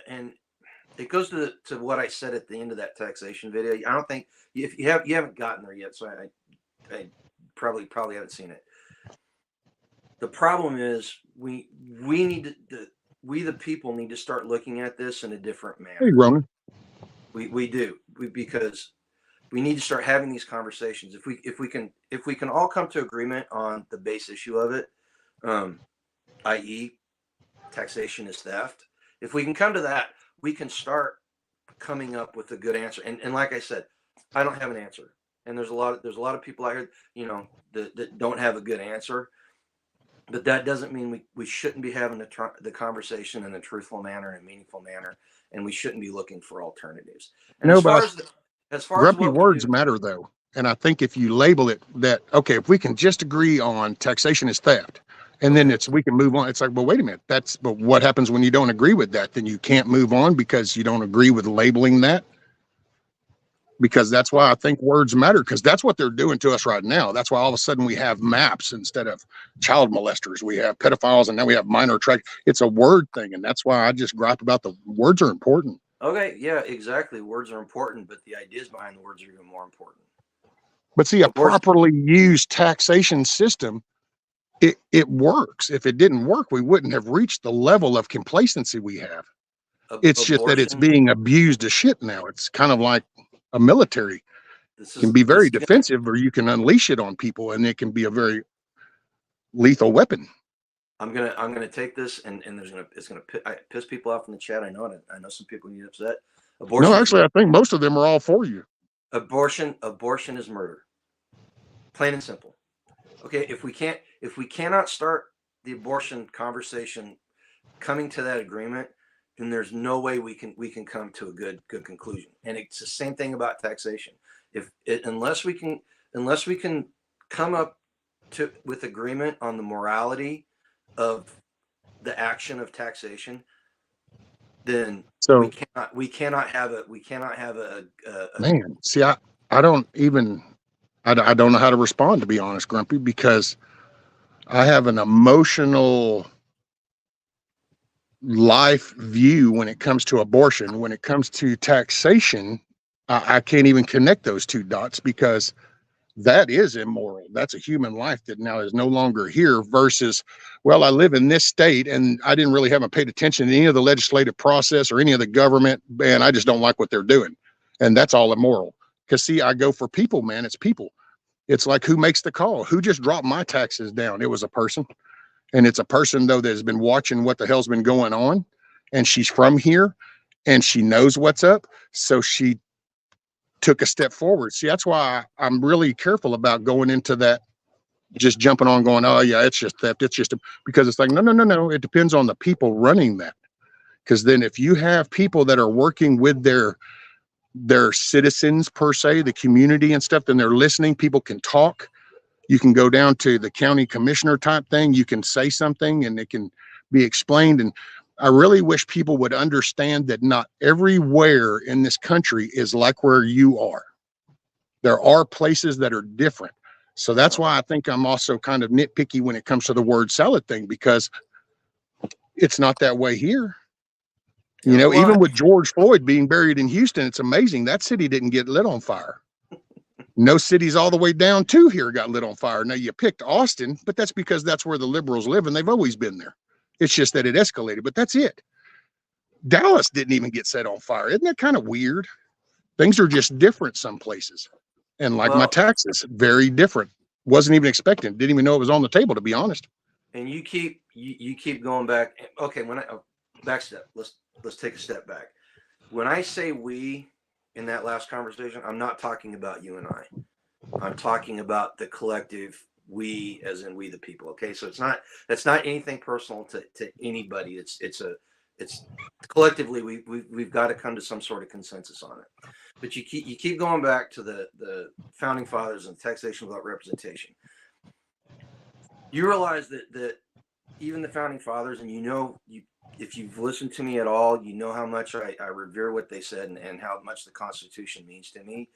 and it goes to what I said at the end of that taxation video. I don't think if you haven't gotten there yet, so I probably haven't seen it. The problem is we need to we the people need to start looking at this in a different manner. Hey, Roman. We do because we need to start having these conversations. If we can all come to agreement on the base issue of it, i.e., taxation is theft. If we can come to that, we can start coming up with a good answer. And like I said, I don't have an answer. And there's a lot of people out here, that don't have a good answer. But that doesn't mean we shouldn't be having the conversation in a truthful manner and meaningful manner, and we shouldn't be looking for alternatives. And No, as far but as grumpy what words we do, matter, though. And I think if you label it that, okay, if we can just agree on taxation is theft, and then we can move on. It's like, well, wait a minute. But what happens when you don't agree with that? Then you can't move on because you don't agree with labeling that. Because that's why I think words matter, because that's what they're doing to us right now. That's why all of a sudden we have maps instead of child molesters. We have pedophiles, and now we have minor track. It's a word thing, and that's why I just gripe about the words are important. Okay, yeah, exactly. Words are important, but the ideas behind the words are even more important. But see, a properly used taxation system, it works. If it didn't work, we wouldn't have reached the level of complacency we have. It's just that it's being abused as shit now. It's kind of like a military. It can be very defensive, or you can unleash it on people, and it can be a very lethal weapon. I'm gonna take this, and it's gonna piss people off in the chat. I know it. I know some people get upset. Abortion. No, actually, I think most of them are all for you. Abortion is murder. Plain and simple. Okay, if we cannot start the abortion conversation coming to that agreement, then there's no way we can come to a good conclusion. And it's the same thing about taxation. Unless we can come up with agreement on the morality of the action of taxation, then we cannot have a man. See, I don't know how to respond, to be honest, Grumpy, because I have an emotional life view when it comes to abortion. When it comes to taxation, I can't even connect those two dots, because that is immoral. That's a human life that now is no longer here, versus, well, I live in this state and I didn't really haven't paid attention to any of the legislative process or any of the government, and I just don't like what they're doing. And that's all immoral. Because see, I go for people, man. It's people. It's like, who makes the call? Who just dropped my taxes down? It was a person. And it's a person, though, that has been watching what the hell's been going on. And she's from here and she knows what's up. So she took a step forward. See, that's why I'm really careful about going into that, just jumping on, going, oh, yeah, it's just theft. It's just because it's like, no. It depends on the people running that. Because then if you have people that are working with their citizens, per se, the community and stuff, then they're listening. People can talk. You can go down to the county commissioner type thing. You can say something and it can be explained. And I really wish people would understand that not everywhere in this country is like where you are. There are places that are different. So that's why I think I'm also kind of nitpicky when it comes to the word salad thing, because it's not that way here. You know, even with George Floyd being buried in Houston, it's amazing. That city didn't get lit on fire. No cities all the way down to here got lit on fire. Now, you picked Austin, but that's because that's where the liberals live, and they've always been there. It's just that it escalated, but that's it. Dallas didn't even get set on fire. Isn't that kind of weird? Things are just different some places. And like my Well, taxes, very different. Wasn't even expecting. Didn't even know it was on the table, to be honest. and you keep going back. Okay, when I back step, let's take a step back. When I say we in that last conversation, I'm not talking about you and I. I'm talking about the collective we, as in we the people. Okay, so that's not anything personal to anybody. It's collectively we've got to come to some sort of consensus on it. But you keep going back to the founding fathers and taxation without representation. You realize that even the founding fathers, and if you've listened to me at all, you know how much I revere what they said and how much the Constitution means to me.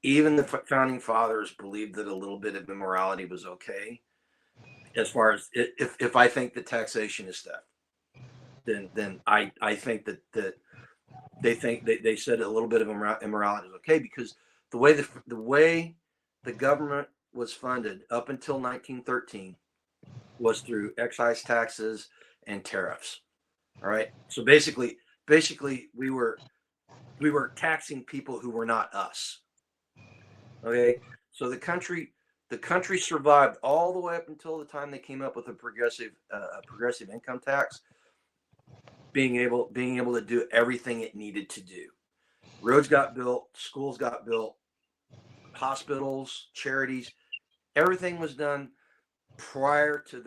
Even the founding fathers believed that a little bit of immorality was okay. As far as if I think that taxation is theft, then I think that they think they said a little bit of immorality is okay, because the way the government was funded up until 1913 was through excise taxes and tariffs. All right. So basically we were taxing people who were not us. Okay. So the country survived all the way up until the time they came up with a progressive income tax, being able to do everything it needed to do. Roads got built, schools got built, hospitals, charities, everything was done prior to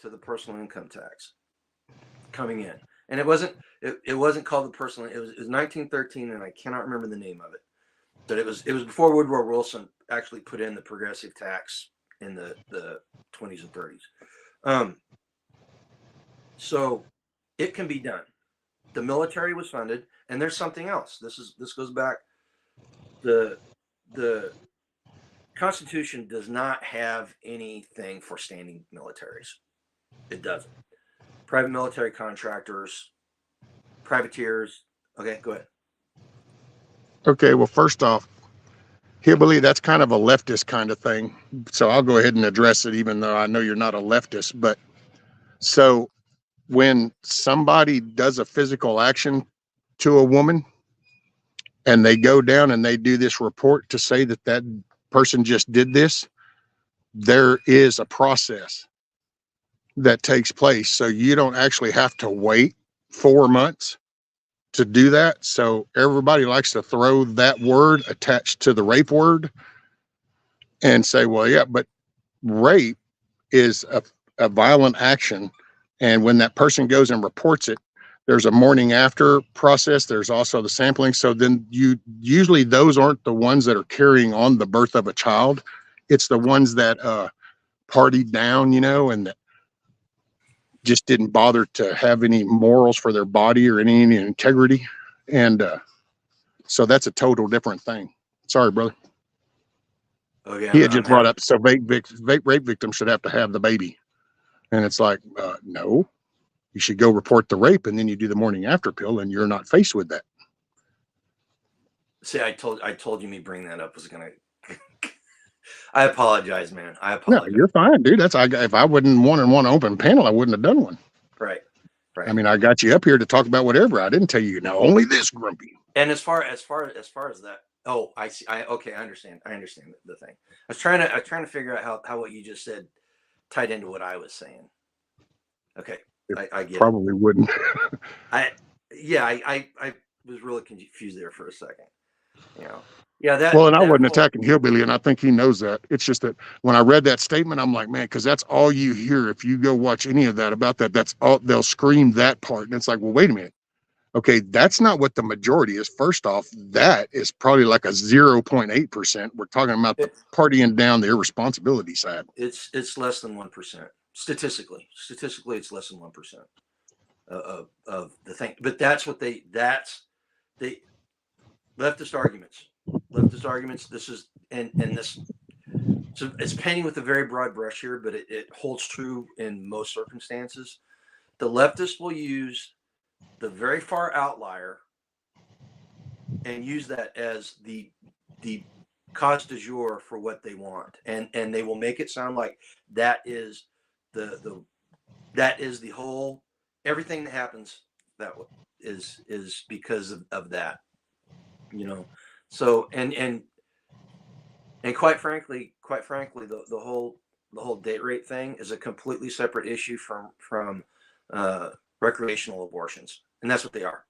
the personal income tax coming in. And it wasn't called the personal. It was 1913, and I cannot remember the name of it, but it was before Woodrow Wilson actually put in the progressive tax in the 20s and 30s. So it can be done. The military was funded, and there's something else. This goes back. The Constitution does not have anything for standing militaries. It doesn't. Private military contractors, privateers. Okay, go ahead. Okay, well, first off, Hillbilly, that's kind of a leftist kind of thing. So I'll go ahead and address it, even though I know you're not a leftist. But so when somebody does a physical action to a woman and they go down and they do this report to say that that person just did this, there is a process that takes place. So you don't actually have to wait 4 months to do that. So everybody likes to throw that word attached to the rape word and say, well, yeah, but rape is a violent action. And when that person goes and reports it, there's a morning after process. There's also the sampling. So then usually those aren't the ones that are carrying on the birth of a child. It's the ones that partied down, and that just didn't bother to have any morals for their body or any integrity. And so that's a total different thing. Sorry, brother. Okay, He had I'm just brought having. up, so rape victims should have to have the baby. And it's like, no, you should go report the rape, and then you do the morning after pill, and you're not faced with that. See, I told you me bringing that up was gonna. I apologize, man. I No, apologize. you're fine, dude. If I wouldn't want to want an open panel, I wouldn't have done one. Right. I mean, I got you up here to talk about whatever. I didn't tell you, no, only this, Grumpy. And as far as that, oh, I see. Okay, I understand. I understand the thing. I was trying to figure out how what you just said tied into what I was saying. Okay, I get Probably wouldn't. it. I was really confused there for a second. Yeah, Well, and I that wasn't whole. attacking Hillbilly, and I think he knows that. It's just that when I read that statement, I'm like, man, because that's all you hear. If you go watch any of that about that, that's all they'll scream that part. And it's like, well, wait a minute. Okay, that's not what the majority is. First off, that is probably like a 0.8%. We're talking about the partying down the irresponsibility side. It's less than 1% statistically. Statistically, it's less than 1% of the thing. But that's leftist arguments. Leftist arguments. This is and this. So it's painting with a very broad brush here, but it holds true in most circumstances. The leftists will use the very far outlier and use that as the cause du jour for what they want, and they will make it sound like that is the whole everything that happens that is because of that, you know. So and quite frankly, the whole date rape thing is a completely separate issue from uh, recreational abortions, and that's what they are.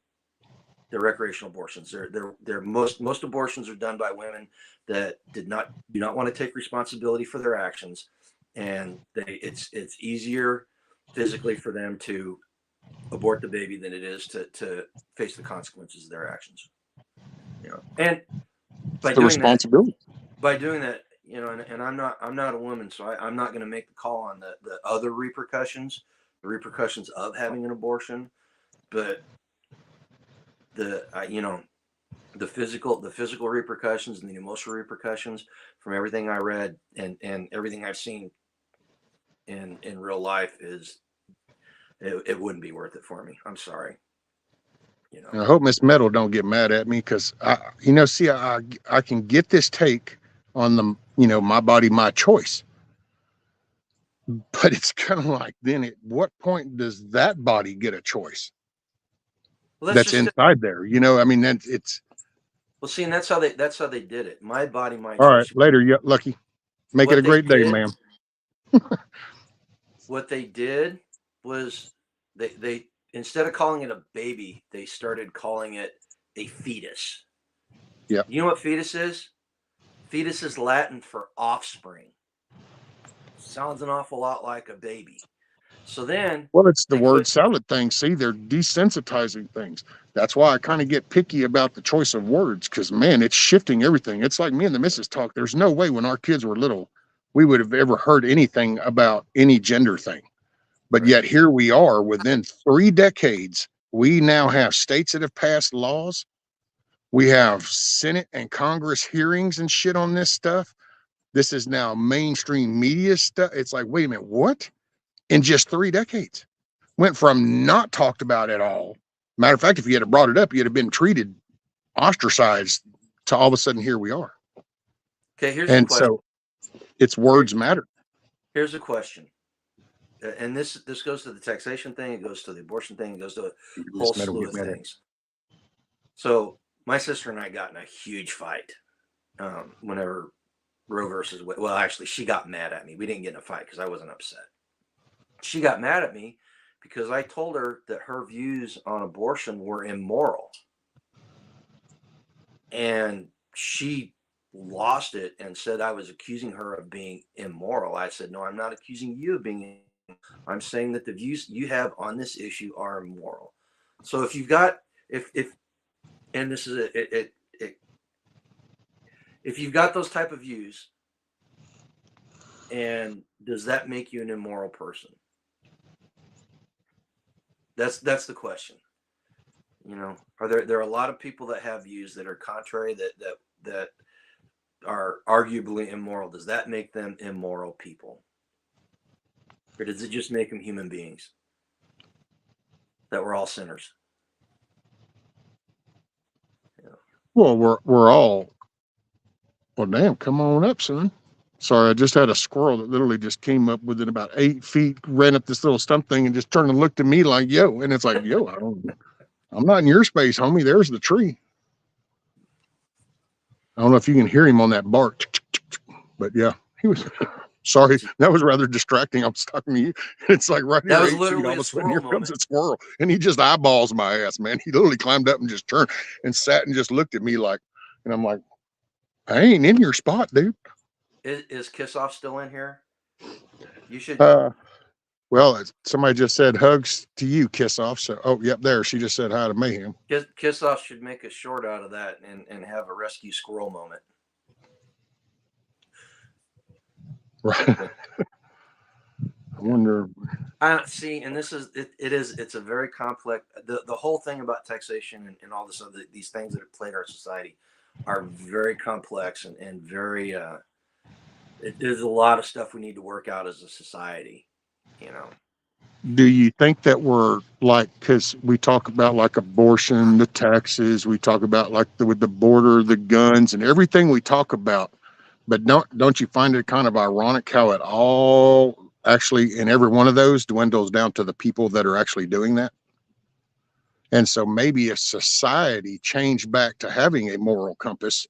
They're recreational abortions. They're most abortions are done by women that do not want to take responsibility for their actions, and it's easier physically for them to abort the baby than it is to face the consequences of their actions. You know, and It's by the doing that, responsibility. you know, and I'm not a woman, so I'm not going to make the call on the other repercussions, the repercussions of having an abortion, but you know, the physical repercussions and the emotional repercussions from everything I read and everything I've seen in real life is it wouldn't be worth it for me. I'm sorry. You know. And I hope Miss Metal don't get mad at me because I can get this take on the my body, my choice, but it's kind of like then at what point does that body get a choice Well, that's inside there? I mean it's well, see, and that's how they did it. My body, my all right. choice. Later, yeah, Lucky. Make it What a they great day, did, ma'am. what they did was they instead of calling it a baby, they started calling it a fetus. Yeah. You know what fetus is? Fetus is Latin for offspring. Sounds an awful lot like a baby. So then Well, it's the they word put salad thing. See, they're desensitizing things. That's why I kind of get picky about the choice of words because, man, it's shifting everything. It's like me and the missus talk. There's no way when our kids were little, we would have ever heard anything about any gender thing. But right. yet here we are within 3 decades. We now have states that have passed laws. We have Senate and Congress hearings and shit on this stuff. This is now mainstream media stuff. It's like, wait a minute, what? In just 3 decades? Went from not talked about at all. Matter of fact, if you had brought it up, you'd have been treated ostracized to all of a sudden here we are. Okay, here's the And question. so it's words matter. Here's a question. And this goes to the taxation thing, it goes to the abortion thing, it goes to a whole slew of things. So my sister and I got in a huge fight whenever Roe versus Wade. Well, actually, she got mad at me. We didn't get in a fight because I wasn't upset. She got mad at me because I told her that her views on abortion were immoral. And she lost it and said I was accusing her of being immoral. I said, no, I'm not accusing you of being immoral. I'm saying that the views you have on this issue are immoral. So if you've got, if and this is if you've got those type of views, and does that make you an immoral person? That's the question. You know, are there are a lot of people that have views that are contrary that are arguably immoral? Does that make them immoral people? Or does it just make them human beings? That we're all sinners. Yeah. Well, we're all. Well, damn, come on up, son. Sorry, I just had a squirrel that literally just came up within about 8 feet, ran up this little stump thing, and just turned and looked at me like, "Yo," and it's like, "Yo, I'm not in your space, homie. There's the tree." I don't know if you can hear him on that bark, but yeah, he was. Sorry, that was rather distracting. I was talking to you. It's like right That here, was 8 feet. literally All a of a sudden, squirrel here comes moment. a squirrel, and he just eyeballs my ass, man. He literally climbed up and just turned and sat and just looked at me like, and I'm like, I ain't in your spot, dude. Is Kiss Off still in here? You should. Well, somebody just said hugs to you, Kiss Off. So, oh, yep, there. She just said hi to Mayhem. Kiss Off should make a short out of that and have a rescue squirrel moment. Right. I wonder. I see, and this is it's a very complex. The whole thing about taxation and all this other these things that have plagued our society are very complex and very. There's a lot of stuff we need to work out as a society. You know. Do you think that we're like, because we talk about like abortion, the taxes, we talk about like with the border, the guns, and everything we talk about, but don't you find it kind of ironic how it all actually in every one of those dwindles down to the people that are actually doing that? And so maybe if society changed back to having a moral compass,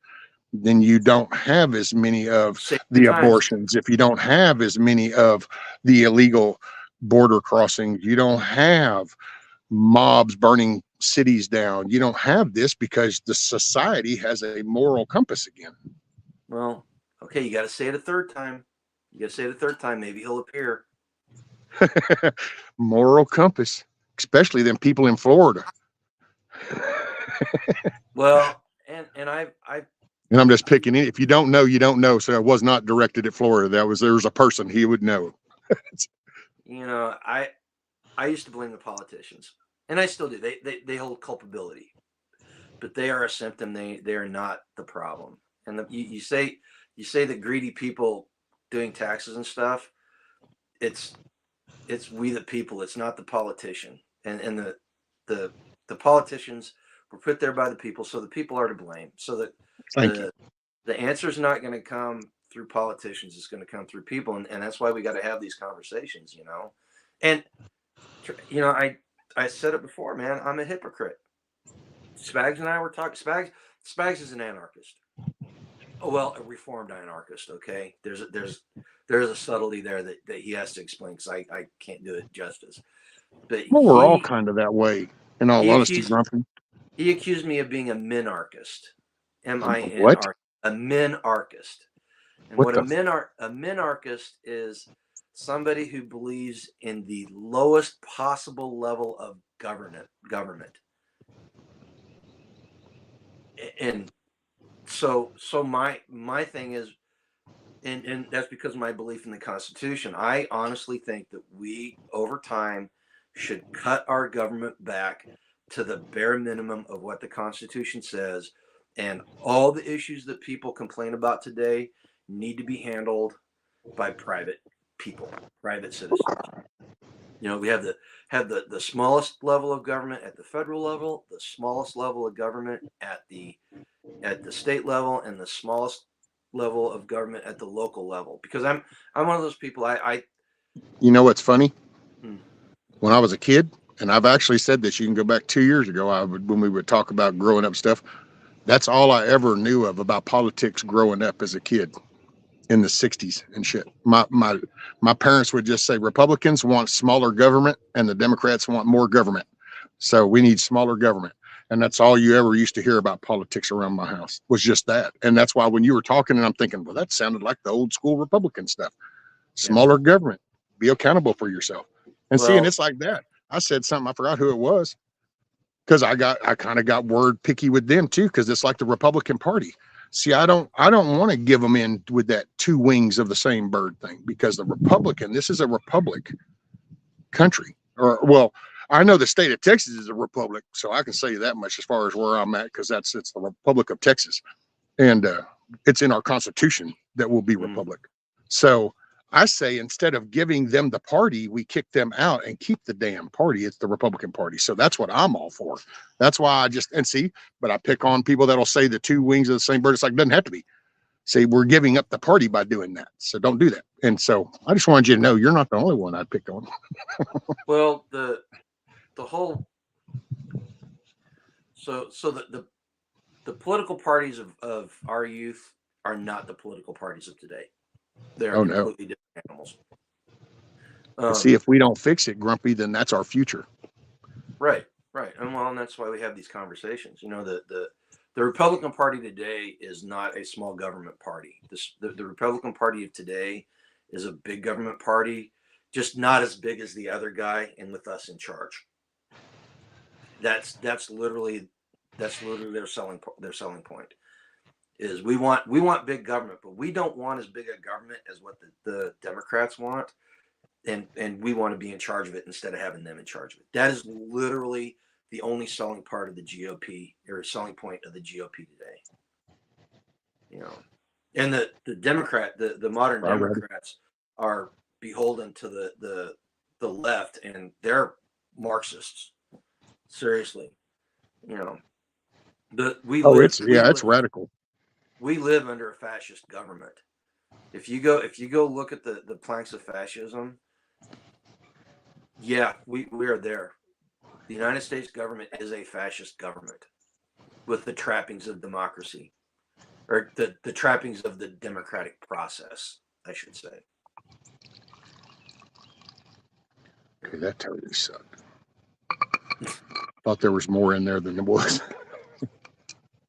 then you don't have as many of Save the the times. abortions. If you don't have as many of the illegal border crossings, you don't have mobs burning cities down. You don't have this because the society has a moral compass again. Well, okay, you got to say it a third time. You got to say it a third time. Maybe he'll appear. Moral compass, especially them people in Florida. Well, and And I'm just picking it. If you don't know, you don't know. So it was not directed at Florida. There's a person he would know. I used to blame the politicians, and I still do. They hold culpability, but they are a symptom. They are not the problem. And you say that greedy people doing taxes and stuff. It's we the people. It's not the politician. And the politicians were put there by the people, so the people are to blame. So that Thank you. the answer is not going to come through politicians. It's going to come through people, and that's why we got to have these conversations. And I said it before, man. I'm a hypocrite. Spags and I were talking. Spags is an anarchist. Oh, well, a reformed anarchist. Okay, there's a subtlety there that he has to explain because I can't do it justice. But Well, we're all kind of that way, in all he honesty, accused Grumpy. he accused me of being a minarchist, What? MINR, a minarchist. And What what a the? minarchist is somebody who believes in the lowest possible level of government. And so my thing is, and that's because of my belief in the Constitution. I honestly think that we over time should cut our government back to the bare minimum of what the Constitution says, and all the issues that people complain about today need to be handled by private people, private citizens. We have the smallest level of government at the federal level, the smallest level of government at the state level, and the smallest level of government at the local level. Because I'm one of those people. You know what's funny? Hmm. When I was a kid, and I've actually said this, you can go back 2 years ago. When we would talk about growing up stuff. That's all I ever knew of about politics growing up as a kid in the '60s and shit. My parents would just say Republicans want smaller government and the Democrats want more government. So we need smaller government. And that's all you ever used to hear about politics around my house was just that. And that's why when you were talking and I'm thinking, well, that sounded like the old school Republican stuff. Smaller government, be accountable for yourself. And seeing Well, it's like that. I said something, I forgot who it was, because I kind of got word picky with them too, because it's like the Republican Party. See, I don't want to give them in with that two wings of the same bird thing, because this is a republic country. Or well, I know the state of Texas is a republic, so I can say that much as far as where I'm at, because it's the Republic of Texas, and it's in our Constitution that we'll be republic. So I say instead of giving them the party, we kick them out and keep the damn party. It's the Republican Party. So that's what I'm all for. That's why but I pick on people that'll say the two wings of the same bird. It's like, doesn't have to be. Say we're giving up the party by doing that. So don't do that. And so I just wanted you to know you're not the only one I picked on. well, the whole so the political parties of our youth are not the political parties of today. They are Oh no. completely different animals. See, if we don't fix it, Grumpy, then that's our future. Right, and that's why we have these conversations. The Republican Party today is not a small government party. The Republican Party of today is a big government party, just not as big as the other guy, and with us in charge. That's literally their selling point. Is we want big government, but we don't want as big a government as what the Democrats want. And we want to be in charge of it instead of having them in charge of it. That is literally the only selling part of the GOP, or selling point of the GOP today. And the modern Democrats are beholden to the left, and they're Marxists. Seriously, it's radical. We live under a fascist government. If you go look at the planks of fascism, yeah, we are there. The United States government is a fascist government with the trappings of democracy, or the trappings of the democratic process, I should say. Okay, that totally sucked. Thought there was more in there than there was.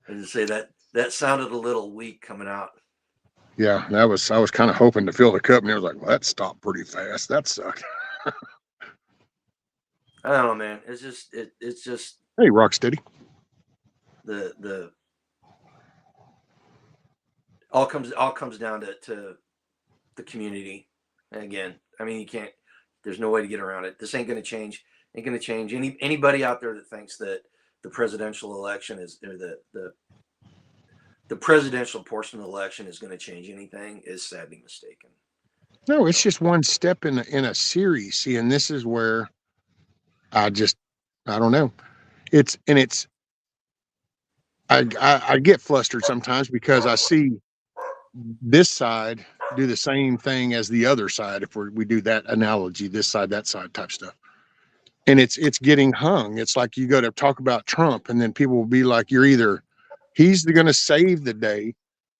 And to say that sounded a little weak coming out. Yeah, I was kind of hoping to fill the cup, and it was like, well, that stopped pretty fast. That sucked. I don't know, man. It's just Hey, Rocksteady. the all comes down to the community. And again, I mean, you can't. There's no way to get around it. This ain't going to change. Ain't going to change. Anybody out there that thinks that the presidential election is, or the presidential portion of the election is going to change anything is sadly mistaken. No, it's just one step in a series. See, and this is where I don't know. I get flustered sometimes because I see this side do the same thing as the other side. If we do that analogy, this side, that side type stuff. And it's getting hung. It's like you go to talk about Trump, and then people will be like, you're either he's going to save the day,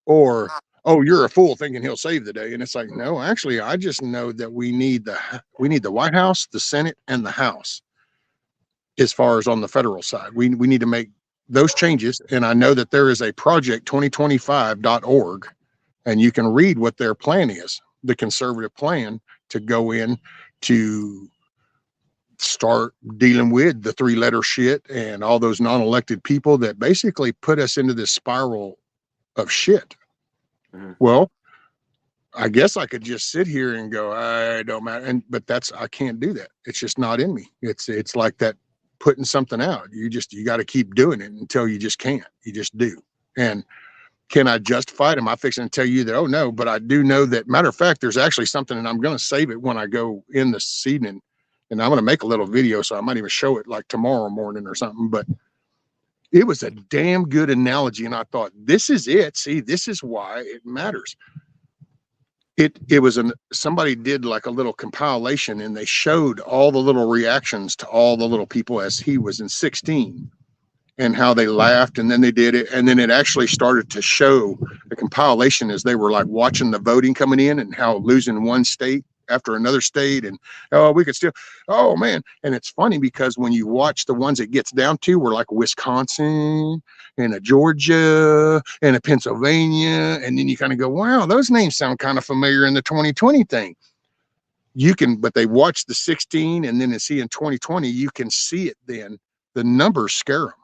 or oh, you're a fool thinking he'll save the day. And it's like, no, actually, I just know that we need the White House, the Senate, and the House. As far as on the federal side, we need to make those changes. And I know that there is a project2025.org, and you can read what their plan is, the conservative plan to go in to start dealing with the 3-letter shit and all those non-elected people that basically put us into this spiral of shit. Mm-hmm. Well, I guess I could just sit here and go, I don't matter. But I can't do that. It's just not in me. It's like that putting something out. You got to keep doing it until you just can't. You just do. And can I justify it? Am I fixing to tell you that, oh no, but I do know that, matter of fact, there's actually something, and I'm going to save it when I go in this evening, and I'm going to make a little video. So I might even show it like tomorrow morning or something, but it was a damn good analogy. And I thought, this is it. See, this is why it matters. It was somebody did like a little compilation, and they showed all the little reactions to all the little people as he was in 16 and how they laughed, and then they did it. And then it actually started to show the compilation as they were like watching the voting coming in, and how losing one state after another state, and oh, we could still, oh man. And it's funny because when you watch the ones it gets down to, were like Wisconsin and a Georgia and a Pennsylvania, and then you kind of go, wow, those names sound kind of familiar in the 2020 thing. But they watch the 16, and then see in 2020, you can see it. Then the numbers scare them.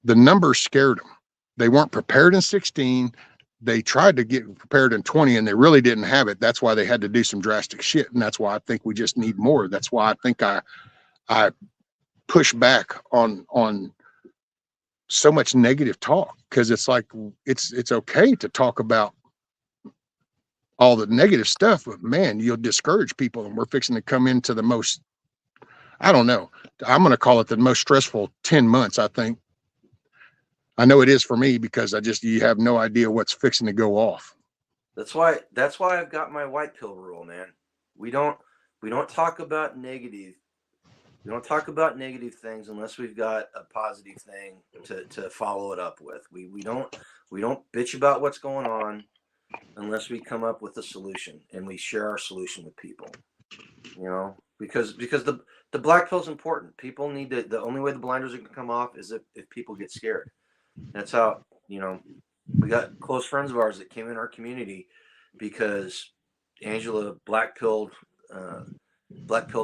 The numbers scared them. They weren't prepared in 16. They tried to get prepared in 20, and they really didn't have it. That's why they had to do some drastic shit. And that's why I think we just need more. That's why I think I push back on so much negative talk, because it's like, it's okay to talk about all the negative stuff, but man, you'll discourage people. And we're fixing to come into the most, I don't know, I'm going to call it the most stressful 10 months, I think. I know it is for me, because you have no idea what's fixing to go off. That's why I've got my white pill rule, man. We don't talk about negative. We don't talk about negative things unless we've got a positive thing to follow it up with. We don't bitch about what's going on unless we come up with a solution, and we share our solution with people. You know, because the black pill is important. People need to. The only way the blinders are going to come off is if people get scared. That's how, you know, we got close friends of ours that came in our community because Angela black-pilled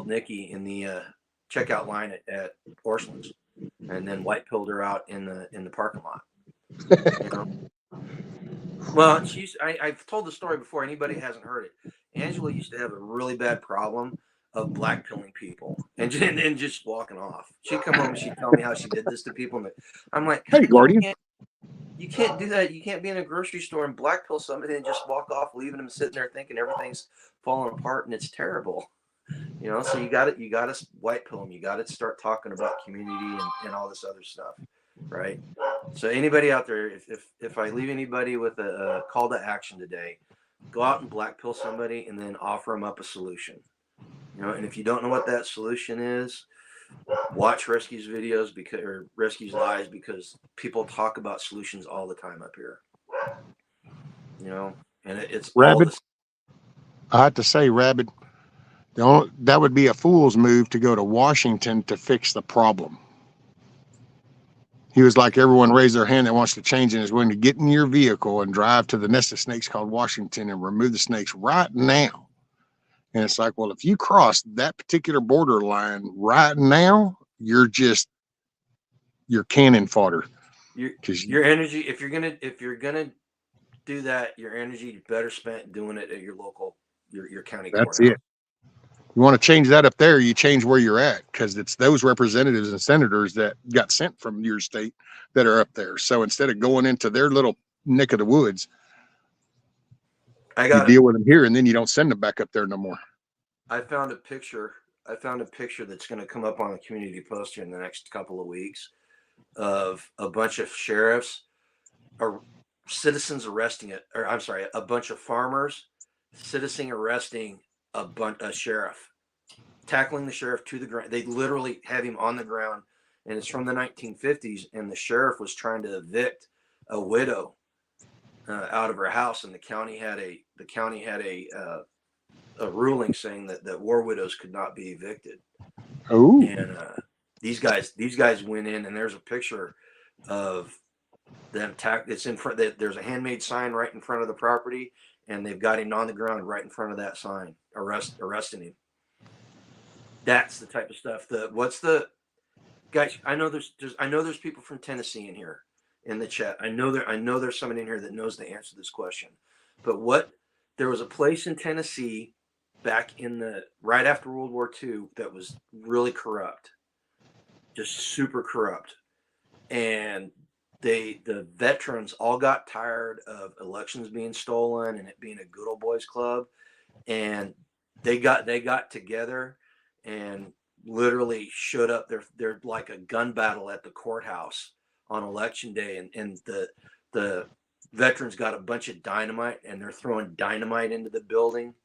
Nikki in the checkout line at Orchlands, and then white-pilled her out in the parking lot. You know? Well, I've told the story before. Anybody hasn't heard it. Angela used to have a really bad problem of black-pilling people and just walking off. She'd come home and she'd tell me how she did this to people. And I'm like, hey, Guardian. You can't do that. You can't be in a grocery store and blackpill somebody and just walk off, leaving them sitting there thinking everything's falling apart and it's terrible. You know, so you got to white pill them. You got to start talking about community and all this other stuff, right? So anybody out there, if I leave anybody with a call to action today, go out and black pill somebody and then offer them up a solution. You know, and if you don't know what that solution is, watch Rescue's videos or Rescue's lives because people talk about solutions all the time up here. And it's all Rabbit, this. I have to say, Rabbit, that would be a fool's move to go to Washington to fix the problem. He was like, everyone raise their hand that wants to change and is willing to get in your vehicle and drive to the nest of snakes called Washington and remove the snakes right now. And it's like, well, if you cross that particular borderline right now, you're cannon fodder. Your energy, if you're gonna do that, your energy better spent doing it at your local, your county That's courthouse. it. You want to change that up there, you change where you're at, because it's those representatives and senators that got sent from your state that are up there. So instead of going into their little neck of the woods, you deal with them here, and then you don't send them back up there no more. I found a picture that's going to come up on the community post here in the next couple of weeks of a bunch of sheriffs or citizens arresting it, or I'm sorry, a bunch of farmers, citizen arresting a sheriff, tackling the sheriff to the ground. They literally have him on the ground, and it's from the 1950s. And the sheriff was trying to evict a widow out of her house, and the county had a ruling saying that war widows could not be evicted. Oh, and these guys went in, and there's a picture of them it's in front. There's a handmade sign right in front of the property, and they've got him on the ground right in front of that sign, arresting him. That's the type of stuff. Guys? I know there's people from Tennessee in here in the chat. I know there's someone in here that knows the answer to this question. But there was a place in Tennessee back right after World War II that was really corrupt, just super corrupt, and the veterans all got tired of elections being stolen and it being a good old boys club, and they got together and literally showed up. They're like a gun battle at the courthouse on election day, and the veterans got a bunch of dynamite, and they're throwing dynamite into the building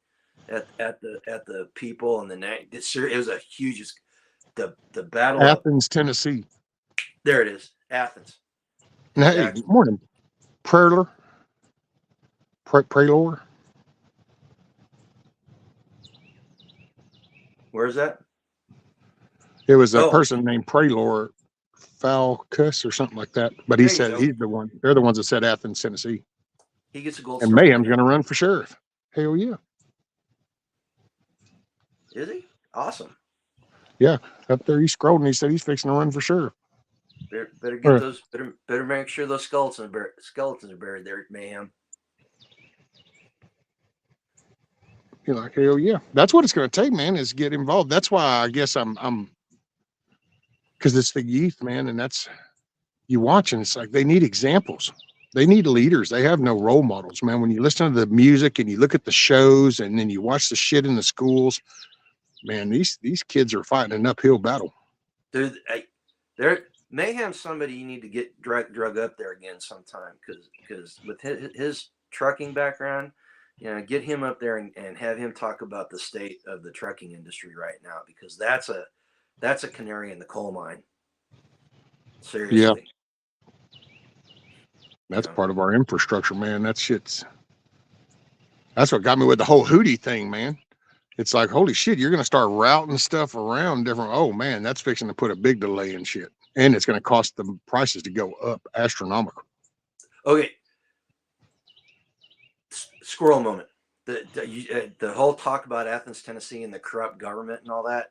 at the people, and it was a huge the battle Athens, Tennessee. There it is, Athens. Hey, morning, Praylor. Where's that? It was a person named Praylor Falcus or something like that. But he said he's the one. They're the ones that said Athens, Tennessee. He gets a gold star. And Mayhem's going to run for sheriff. Hell yeah. Is he? Awesome. Yeah, up there he scrolled and he said he's fixing to run for sheriff. Better get those. Better make sure those skeletons are buried there at Mayhem. You're like, hell yeah. That's what it's going to take, man, is get involved. That's why I guess I'm because it's the youth, man, and that's you watch, and it's like they need examples. They need leaders. They have no role models, man. When you listen to the music and you look at the shows and then you watch the shit in the schools, man, these kids are fighting an uphill battle. Dude, Mayhem's somebody you need to get drug up there again sometime, because with his trucking background, get him up there and have him talk about the state of the trucking industry right now, because that's a canary in the coal mine. Seriously. Yeah. That's part of our infrastructure, man. That's what got me with the whole Hootie thing, man. It's like, holy shit, you're going to start routing stuff around different. Oh man, that's fixing to put a big delay in shit. And it's going to cost the prices to go up astronomical. Okay. Squirrel moment. The whole talk about Athens, Tennessee, and the corrupt government and all that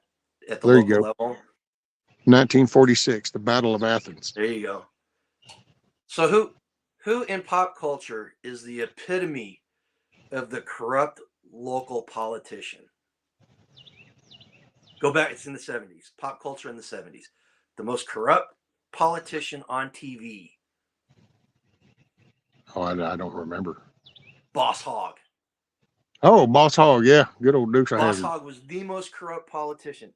at the local level. 1946, the Battle of Athens. There you go. So who in pop culture is the epitome of the corrupt local politician? Go back. It's in the 70s. Pop culture in the 70s. The most corrupt politician on TV. Oh, I don't remember. Boss Hogg. Oh, Boss Hogg. Yeah. Good old Dukes of Hazzard. Boss Hogg was the most corrupt politician.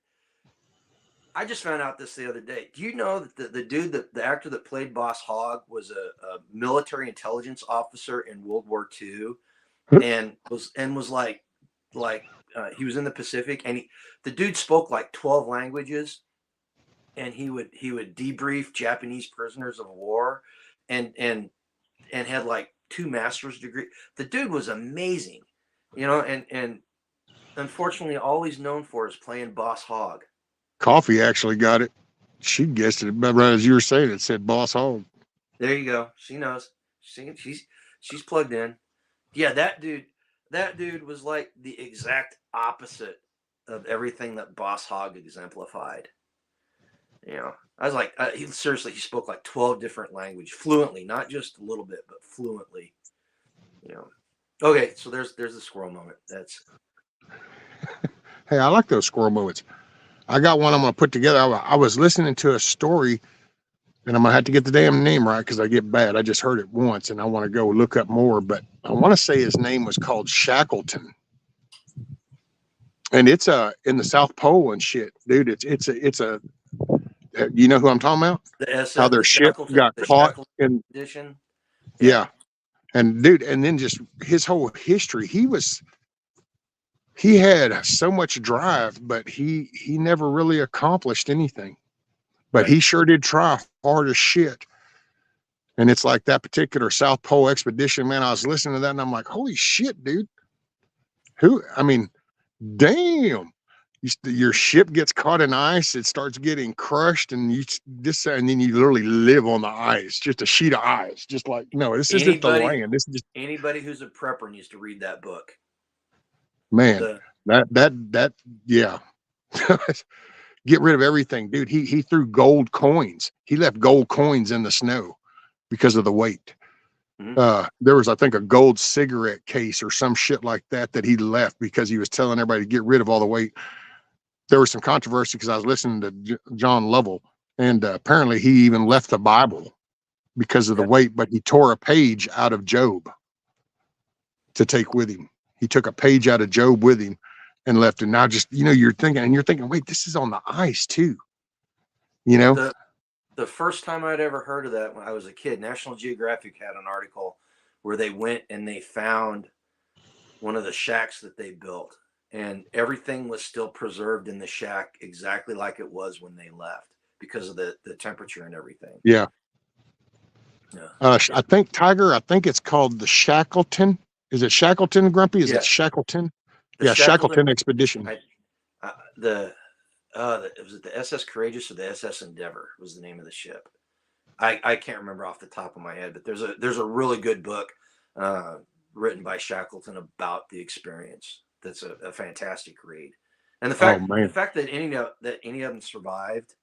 I just found out this the other day. Do you know that the actor that played Boss Hogg was a military intelligence officer in World War II, and was like he was in the Pacific, and the dude spoke like 12 languages, and he would debrief Japanese prisoners of war, and had like 2 master's degree. The dude was amazing, and unfortunately, all he's known for is playing Boss Hogg. Coffee actually got it. She guessed it, but right as you were saying, it said Boss Hogg. There you go. She knows. She's plugged in. Yeah, that dude was like the exact opposite of everything that Boss Hogg exemplified. I was like, he spoke like 12 different languages fluently, not just a little bit, but fluently. Okay, so there's the squirrel moment. That's. Hey, I like those squirrel moments. I got one I'm gonna put together. I was listening to a story, and I'm gonna have to get the damn name right because I get bad. I just heard it once, and I want to go look up more. But I want to say his name was called Shackleton, and it's in the South Pole and shit, dude. It's a you know who I'm talking about? How their ship got caught in edition. Yeah. And dude, and then just his whole history. He had so much drive, but he never really accomplished anything. But he sure did try hard as shit. And it's like that particular South Pole expedition, man. I was listening to that and I'm like, holy shit, dude. Damn. Your ship gets caught in ice, it starts getting crushed, and then you literally live on the ice, just a sheet of ice. Just like, no, this isn't the land. This is just anybody who's a prepper needs to read that book. Man, that yeah. Get rid of everything, dude. He threw gold coins. He left gold coins in the snow because of the weight. Mm-hmm. There was, I think, a gold cigarette case or some shit like that he left because he was telling everybody to get rid of all the weight. There was some controversy because I was listening to John Lovell, and apparently he even left the Bible because of the weight, but he tore a page out of Job to take with him. He took a page out of Job with him and left it. Now just, you're thinking, wait, this is on the ice too. The first time I'd ever heard of that when I was a kid, National Geographic had an article where they went and they found one of the shacks that they built, and everything was still preserved in the shack exactly like it was when they left because of the temperature and everything. Yeah. I think Tiger, it's called the Shackleton. Is it Shackleton, Grumpy? Is it Shackleton? Shackleton expedition. Was it the SS Courageous or the SS Endeavor was the name of the ship? I can't remember off the top of my head, but there's a really good book written by Shackleton about the experience. That's a fantastic read, and the fact that any of them survived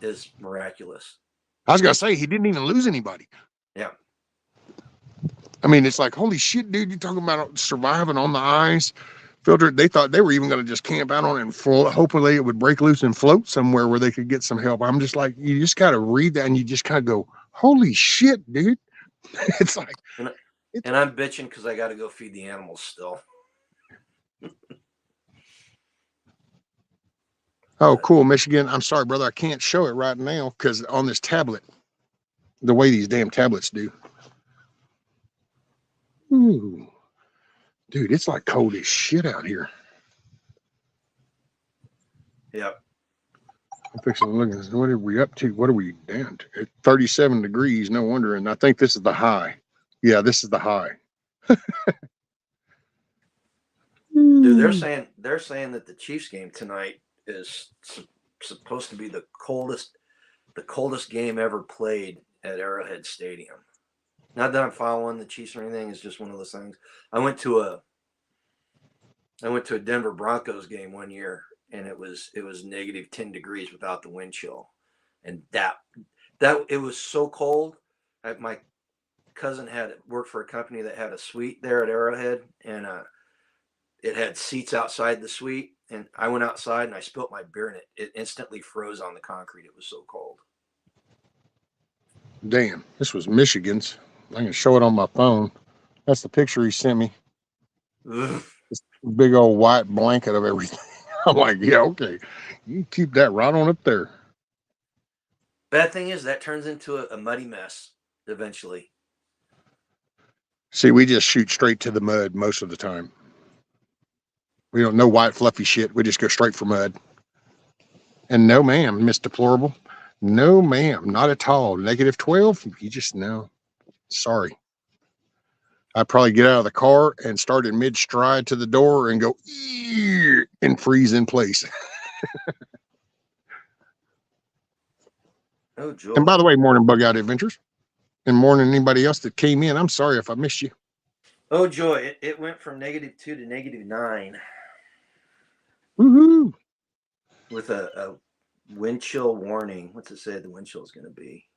is miraculous. I was gonna say he didn't even lose anybody. Yeah. I mean, it's like, holy shit, dude, you're talking about surviving on the ice. Filtered. They thought they were even going to just camp out on it and float. Hopefully it would break loose and float somewhere where they could get some help. I'm just like, you just got to read that and you just kind of go, holy shit, dude. It's like. And I'm bitching because I got to go feed the animals still. Oh, cool, Michigan. I'm sorry, brother. I can't show it right now because on this tablet, the way these damn tablets do. Ooh. Dude, it's like cold as shit out here. Yep. I'm fixing to look at what are we up to? What are we down to? 37 degrees, no wonder. And I think this is the high. Yeah, this is the high. Dude, they're saying that the Chiefs game tonight is supposed to be the coldest game ever played at Arrowhead Stadium. Not that I'm following the Chiefs or anything. It's just one of those things. I went to a Denver Broncos game one year, and it was negative 10 degrees without the wind chill, and that it was so cold. My cousin had worked for a company that had a suite there at Arrowhead, and it had seats outside the suite. And I went outside and I spilt my beer in it. It instantly froze on the concrete. It was so cold. Damn, this was Michigan's. I can show it on my phone. That's the picture he sent me. This big old white blanket of everything. I'm like, yeah, okay. You keep that right on up there. Bad thing is that turns into a muddy mess eventually. See, we just shoot straight to the mud most of the time. We don't know white fluffy shit. We just go straight for mud. And no, ma'am, Miss Deplorable. No, ma'am, not at all. -12. You just no. Sorry. I'd probably get out of the car and start in mid stride to the door and go and freeze in place. Oh, joy. And by the way, morning Bug Out Adventures. And morning anybody else that came in. I'm sorry if I missed you. Oh, joy. It went from -2 to -9. Woohoo. With a wind chill warning. What's it say the wind chill is going to be?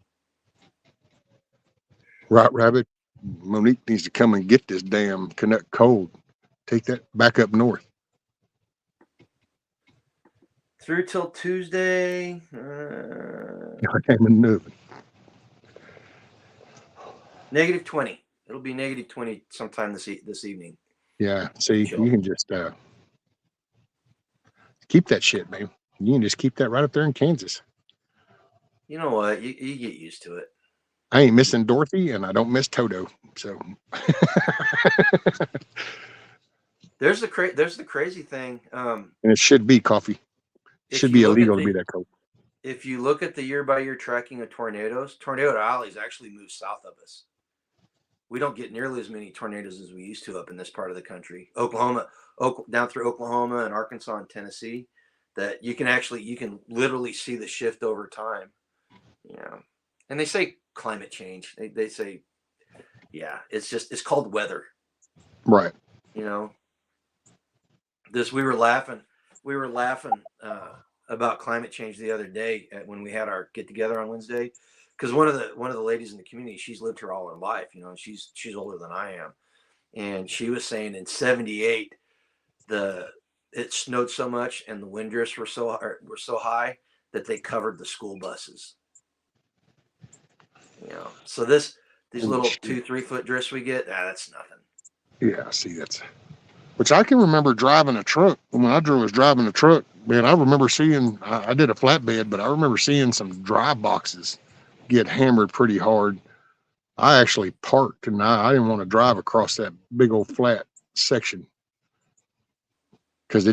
Right, Rabbit. Monique needs to come and get this damn Canuck cold. Take that back up north. Through till Tuesday. I can't move. -20. It'll be -20 sometime this evening. Yeah, see, you can just keep that shit, man. You can just keep that right up there in Kansas. You know what? You get used to it. I ain't missing Dorothy, and I don't miss Toto. So there's the crazy thing. And it should be coffee. It should be illegal to be that cold. If you look at the year-by-year tracking of tornadoes, Tornado Alley's actually moved south of us. We don't get nearly as many tornadoes as we used to up in this part of the country. Oklahoma, down through Oklahoma and Arkansas and Tennessee, that you can literally see the shift over time. Yeah. And they say climate change. They say, yeah, it's called weather. Right. You know, we were laughing about climate change the other day when we had our get together on Wednesday, because one of the ladies in the community, she's lived here all her life. You know, she's older than I am, and she was saying in '78 it snowed so much and the wind drifts were so high that they covered the school buses. You know, so these little 2-3 foot drifts we get, that's nothing. Yeah, see, that's which I can remember driving a truck. When I was driving a truck, man, I remember seeing, I did a flatbed, but I remember seeing some dry boxes get hammered pretty hard. I actually parked and I didn't want to drive across that big old flat section because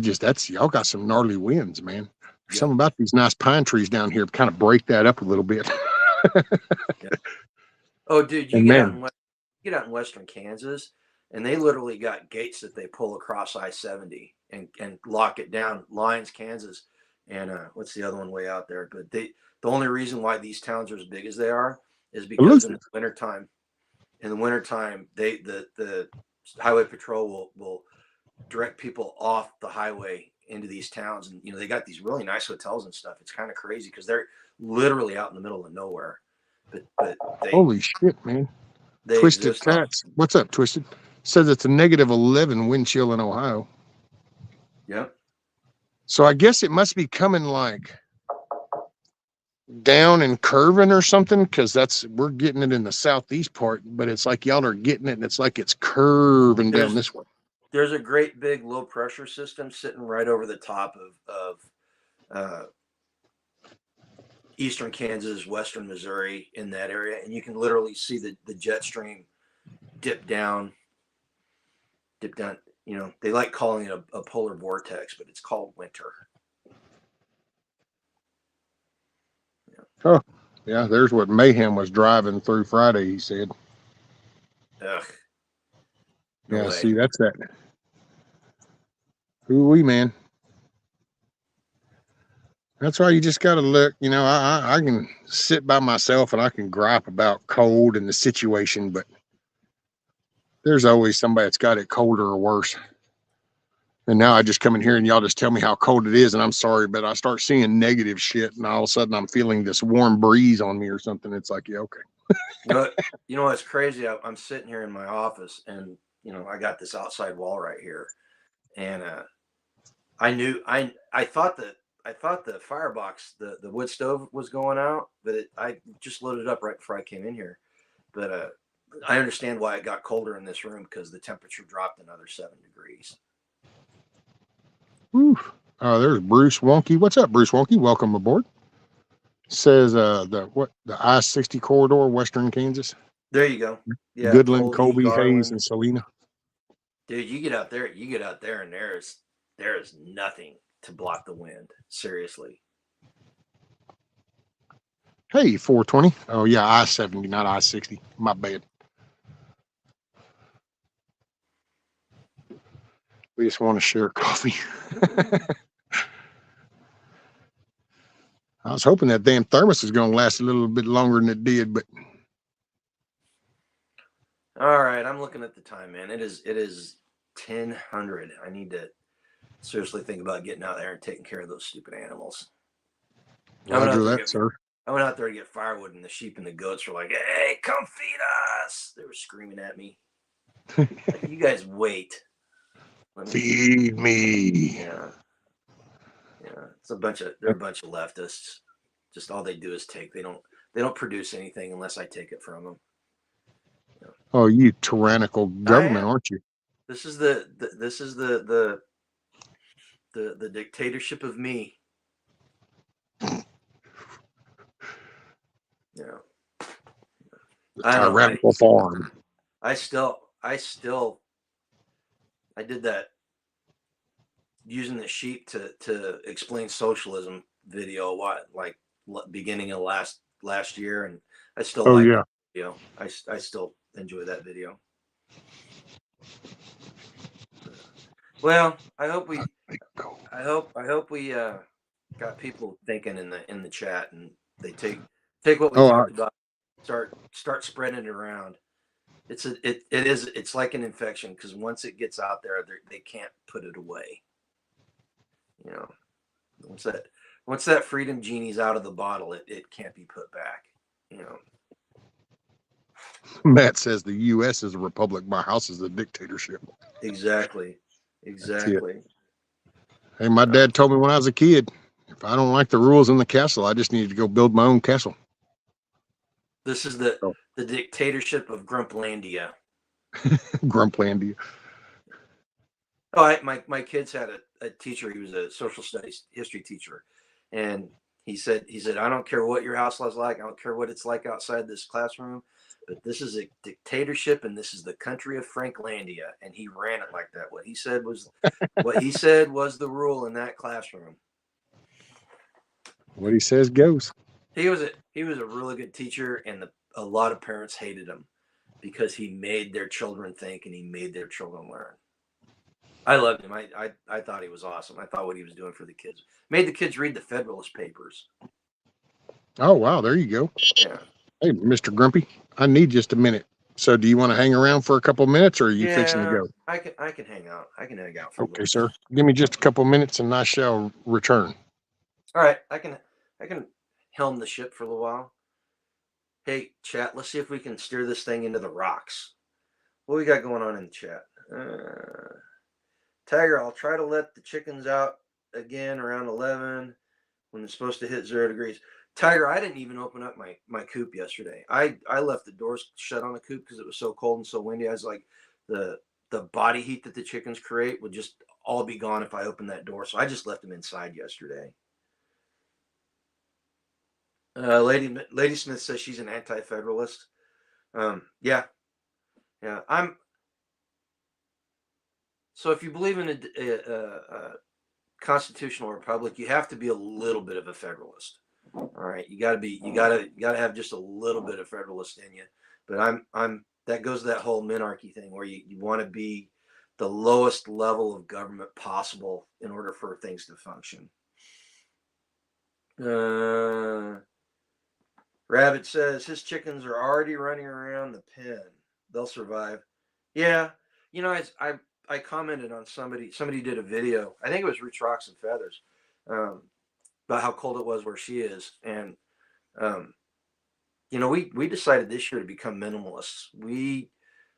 y'all got some gnarly winds, man. There's something about these nice pine trees down here kind of break that up a little bit. Yeah. Oh, dude, you get out in western Kansas, and they literally got gates that they pull across I-70 and lock it down. Lyons, Kansas, and what's the other one way out there? But the only reason why these towns are as big as they are is because in the wintertime, the highway patrol will direct people off the highway into these towns, and they got these really nice hotels and stuff. It's kind of crazy because they're literally out in the middle of nowhere. But holy shit, man. Twisted Cats. What's up, Twisted? Says it's a -11 wind chill in Ohio. Yep. So I guess it must be coming like down and curving or something, because we're getting it in the southeast part, but it's like y'all are getting it and it's like it's curving down this way. There's a great big low pressure system sitting right over the top of eastern Kansas, western Missouri, in that area, and you can literally see the jet stream dip down. They like calling it a polar vortex, but it's called winter. Yeah. Oh, yeah, there's what Mayhem was driving through Friday, he said. Ugh. No way. See, that's that. Ooh-wee, man. That's why you just got to look. I can sit by myself and I can gripe about cold and the situation, but there's always somebody that's got it colder or worse. And now I just come in here and y'all just tell me how cold it is, and I'm sorry, but I start seeing negative shit, and all of a sudden I'm feeling this warm breeze on me or something. It's like, yeah, okay. You know what's crazy? I'm sitting here in my office, and I got this outside wall right here, and I thought the firebox, the wood stove was going out, but I just loaded up right before I came in here. But I understand why it got colder in this room, because the temperature dropped another 7 degrees. Oof. There's Bruce Wonky. What's up, Bruce Wonky? Welcome aboard. Says the I-60 corridor, western Kansas. There you go. Yeah, Goodland, Colby, Hayes, and Salina. Dude, you get out there, and there is nothing to block the wind. Seriously. Hey, 420. Oh yeah, I-70, not I-60. My bad. We just want to share coffee. I was hoping that damn thermos is going to last a little bit longer than it did, but All right, I'm looking at the time, man. It is 10:00. I need to seriously think about getting out there and taking care of those stupid animals. Roger that, sir. I went out there to get firewood, and the sheep and the goats were like, "Hey, come feed us!" They were screaming at me. Like, you guys wait. Feed me. Yeah, yeah. They're a bunch of leftists. Just all they do is take. They don't produce anything unless I take it from them. Oh, you tyrannical government, aren't you? This is this is the dictatorship of me. Yeah. The tyrannical farm. I did that using the sheep to explain socialism video beginning of last year, and I still like that video. I still enjoy that video. Well, I hope we got people thinking in the chat, and they take what we talked about, start spreading it around. It's like an infection, because once it gets out there, they can't put it away. You know, once that freedom genie's out of the bottle, it can't be put back. You know. Matt says the U.S. is a republic. My house is a dictatorship. Exactly. Hey, my dad told me when I was a kid, if I don't like the rules in the castle, I just need to go build my own castle. This is the dictatorship of Grumplandia. Grumplandia. Oh, my kids had a teacher. He was a social studies history teacher, and he said, I don't care what your house is like. I don't care what it's like outside this classroom, but this is a dictatorship, and this is the country of Franklandia. And he ran it like that. What he said was the rule in that classroom. What he says goes. He was a really good teacher, and a lot of parents hated him because he made their children think, and he made their children learn. I loved him. I thought he was awesome. I thought what he was doing for the kids made the kids read the Federalist Papers. Oh wow, there you go. Yeah. Hey, Mr. Grumpy, I need just a minute. So, do you want to hang around for a couple minutes, or are you fixing to go? I can hang out. I can hang out for okay, sir. Give me just a couple minutes, and I shall return. All right, I can helm the ship for a little while. Hey, chat. Let's see if we can steer this thing into the rocks. What we got going on in the chat? Tiger, I'll try to let the chickens out again around 11 when it's supposed to hit 0 degrees. Tiger, I didn't even open up my coop yesterday. I left the doors shut on the coop because it was so cold and so windy. I was like, the body heat that the chickens create would just all be gone if I opened that door. So I just left them inside yesterday. Lady Smith says she's an anti-federalist. Yeah. So if you believe in a constitutional republic, you have to be a little bit of a federalist. All right, you got to have just a little bit of federalist in you. But that goes to that whole minarchy thing where you want to be the lowest level of government possible in order for things to function. Rabbit says his chickens are already running around the pen. They'll survive. Yeah, I commented on somebody did a video. I think it was Roots, Rocks, and Feathers, about how cold it was where she is, and we decided this year to become minimalists. We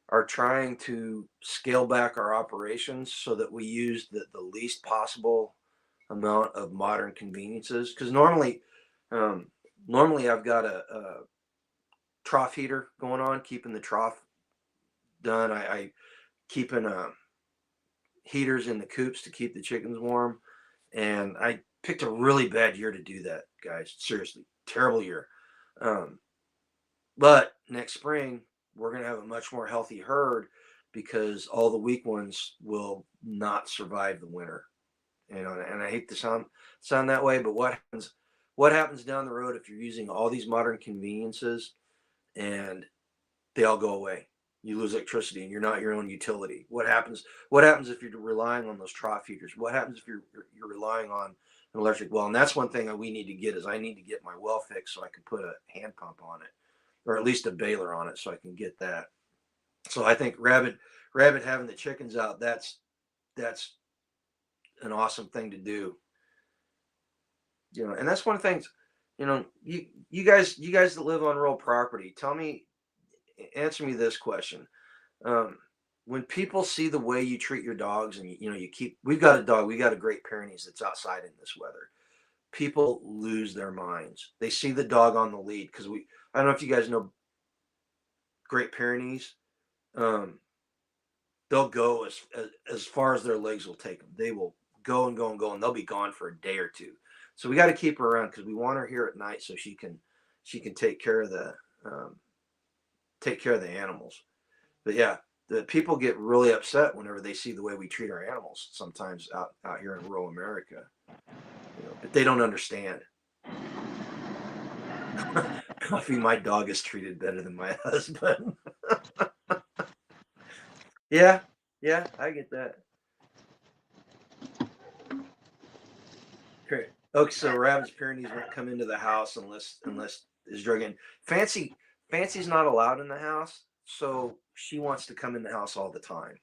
are trying to scale back our operations so that we use the least possible amount of modern conveniences. Because normally I've got a trough heater going on, keeping the trough done. I keeping heaters in the coops to keep the chickens warm, and I picked a really bad year to do that, guys. Seriously, terrible year. But next spring we're gonna have a much more healthy herd because all the weak ones will not survive the winter. And I hate to sound that way, but what what happens down the road if you're using all these modern conveniences and they all go away? You lose electricity and you're not your own utility. What happens if you're relying on those trough heaters? What happens if you're relying on an electric well? And that's one thing that we need to get is I need to get my well fixed so I can put a hand pump on it, or at least a baler on it so I can get that. So I think rabbit having the chickens out, that's an awesome thing to do. And that's one of the things, you guys that live on rural property, answer me this question. When people see the way you treat your dogs and we've got a dog, we got a Great Pyrenees that's outside in this weather. People lose their minds. They see the dog on the lead because I don't know if you guys know Great Pyrenees. They'll go as far as their legs will take them. They will go and go and go, and they'll be gone for a day or two. So we got to keep her around because we want her here at night so she can take care of the animals. But yeah, the people get really upset whenever they see the way we treat our animals. Sometimes out here in rural America, but they don't understand. Coffee, my dog is treated better than my husband. Yeah, I get that. Great. Okay, so Rabbit's Pyrenees won't come into the house unless is drug in. Fancy's not allowed in the house, so she wants to come in the house all the time.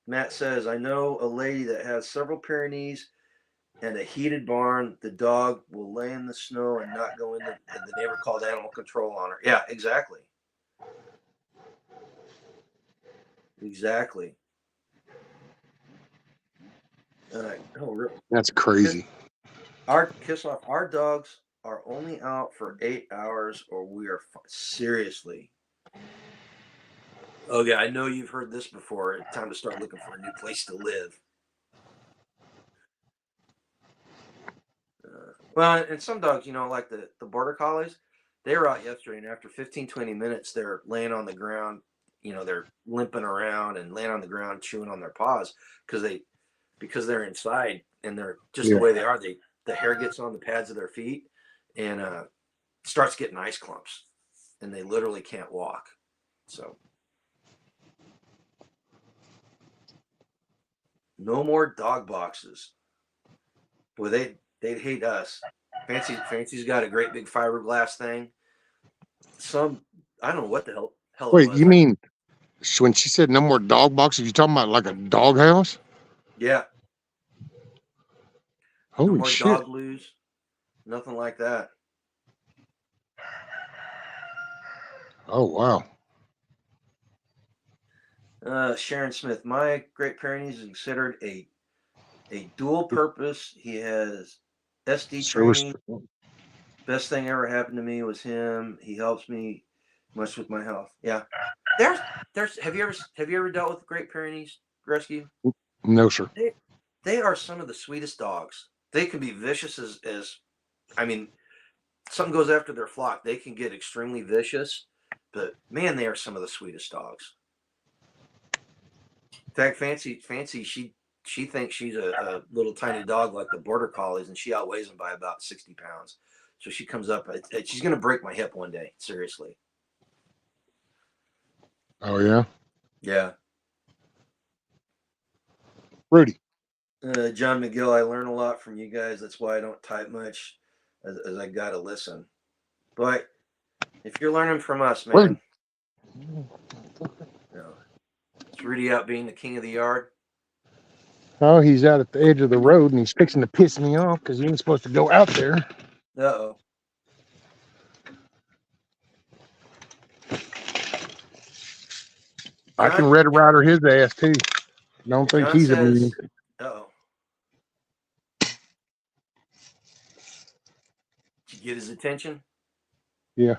Matt says, I know a lady that has several Pyrenees and a heated barn. The dog will lay in the snow and not go in, and the neighbor called animal control on her. Yeah, exactly. Exactly. That's crazy. Our dogs are only out for 8 hours, or we are seriously. Okay, I know you've heard this before. It's time to start looking for a new place to live. Well, and some dogs, like the border collies, they were out yesterday, and after 15, 20 minutes, they're laying on the ground. They're limping around and laying on the ground, chewing on their paws because they're inside and they're just the way they are. The hair gets on the pads of their feet and starts getting ice clumps, and they literally can't walk. So no more dog boxes. Boy, they'd hate us. Fancy's got a great big fiberglass thing. I don't know what the hell Wait, it was. you mean when she said no more dog boxes, you talking about like a dog house? Yeah. Holy no more shit. dog loos. Nothing like that. Oh, wow. Sharon Smith, my Great Pyrenees is considered a dual purpose. He has SD training. Best thing ever happened to me was him. He helps me much with my health. Yeah. There's have you ever dealt with Great Pyrenees rescue? No, sir. They are some of the sweetest dogs. They can be vicious as something goes after their flock. They can get extremely vicious, but man, they are some of the sweetest dogs. In fact, Fancy, she thinks she's a little tiny dog like the border collies, and she outweighs them by about 60 pounds. So she comes up, she's going to break my hip one day. Seriously. Oh, yeah? Yeah. Rudy. John McGill, I learn a lot from you guys. That's why I don't type much, as I got to listen. But if you're learning from us, man, it's Rudy out being the king of the yard. Oh, he's out at the edge of the road, and he's fixing to piss me off because he ain't supposed to go out there. Uh-oh. I can Red Rider his ass, too. Don't think he's immune. Uh-oh. Did you get his attention? Yeah.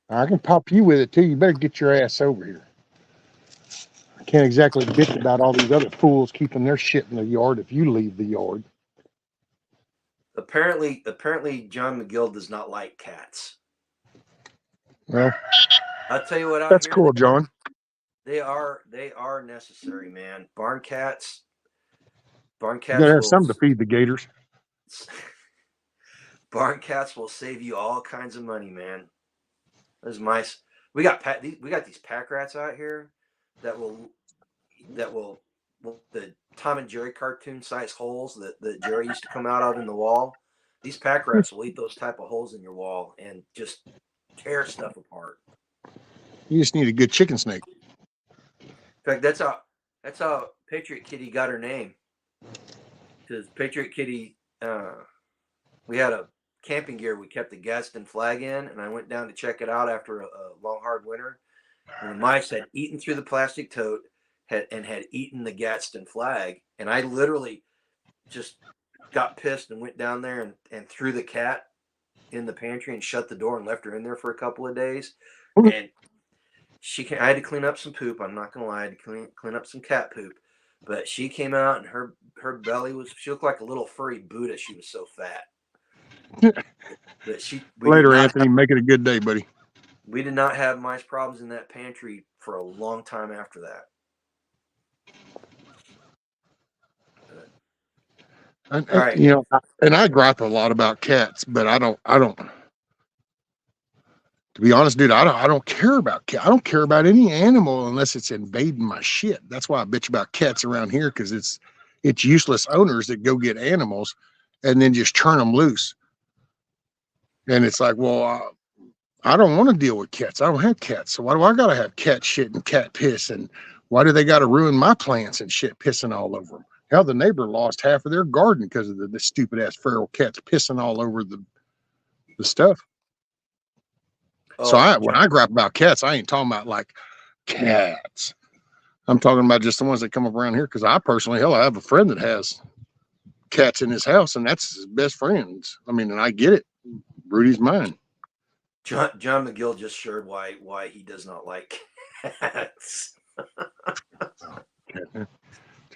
I can pop you with it, too. You better get your ass over here. I can't exactly bitch about all these other fools keeping their shit in the yard if you leave the yard. Apparently, John McGill does not like cats. Well, I'll tell you what. That's cool, John. They are necessary, man. Barn cats Barn You gotta cats have will something to feed the gators. barn cats will save you all kinds of money, man. Those mice. We got these pack rats out here that will the Tom and Jerry cartoon size holes that Jerry used to come out of in the wall. These pack rats will eat those type of holes in your wall and just tear stuff apart. You just need a good chicken snake. In fact, that's how Patriot Kitty got her name. Because Patriot Kitty, we had a camping gear. We kept the Gadsden flag in, and I went down to check it out after a long, hard winter. And the mice had eaten through the plastic tote had eaten the Gadsden flag. And I literally just got pissed and went down there and threw the cat in the pantry and shut the door and left her in there for a couple of days. And I had to clean up some poop. I'm not gonna lie, I had to clean up some cat poop. But she came out and her belly she looked like a little furry Buddha. She was so fat. But Later, Anthony, make it a good day, buddy. We did not have mice problems in that pantry for a long time after that. All right. You know, and I gripe a lot about cats, but I don't. To be honest, dude, I don't care about cats. I don't care about any animal unless it's invading my shit. That's why I bitch about cats around here, because it's useless owners that go get animals and then just turn them loose. And it's like, well, I don't want to deal with cats. I don't have cats. So why do I got to have cat shit and cat piss? And why do they got to ruin my plants and shit pissing all over them? Hell, the neighbor lost half of their garden because of the stupid ass feral cats pissing all over the stuff. Oh, so when I gripe about cats, I ain't talking about like cats. I'm talking about just the ones that come up around here. Because I personally, I have a friend that has cats in his house, and that's his best friends. I mean, and I get it. Rudy's mine. John McGill just shared why he does not like cats.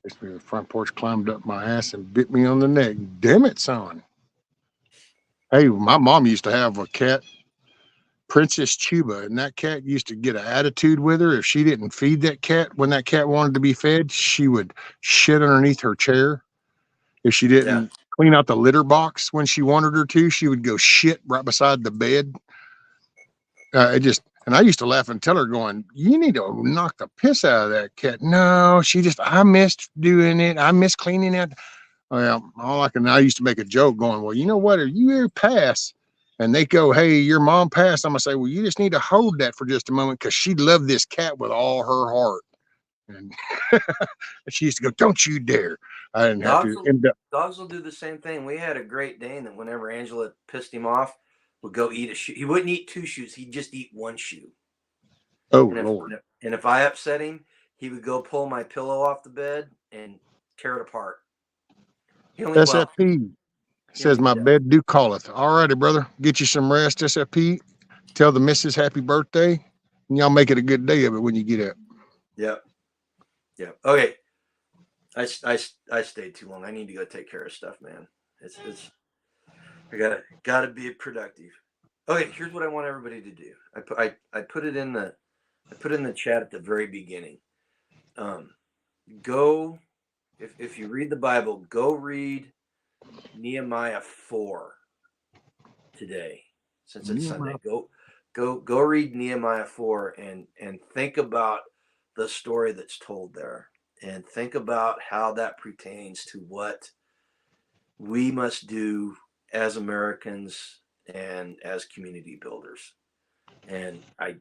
Takes me to the front porch, climbed up my ass, and bit me on the neck. Damn it, son. Hey, my mom used to have a cat, Princess Chuba, and that cat used to get an attitude with her. If she didn't feed that cat when that cat wanted to be fed, she would shit underneath her chair. If she didn't clean out the litter box when she wanted her to, she would go shit right beside the bed. And I used to laugh and tell her, going, you need to knock the piss out of that cat. No, I missed doing it. I miss cleaning it. Well, I used to make a joke going, well, you know what? If you ever pass and they go, hey, your mom passed, I'm going to say, well, you just need to hold that for just a moment, because she loved this cat with all her heart. And she used to go, don't you dare. I didn't have to end up. Dogs will do the same thing. We had a Great Dane that whenever Angela pissed him off, would go eat a shoe. He wouldn't eat two shoes. He'd just eat one shoe. Oh, Lord. And if I upset him, he would go pull my pillow off the bed and tear it apart. SFP says my bed do calleth. All righty, brother. Get you some rest, SFP. Tell the missus happy birthday, and y'all make it a good day of it when you get up. Yep. Okay. I stayed too long. I need to go take care of stuff, man. I gotta be productive. Okay, here's what I want everybody to do. I put it in the chat at the very beginning. Go, if you read the Bible, go read Nehemiah 4 today, since it's Sunday. Go read Nehemiah 4 and think about the story that's told there, and think about how that pertains to what we must do as Americans and as community builders. And I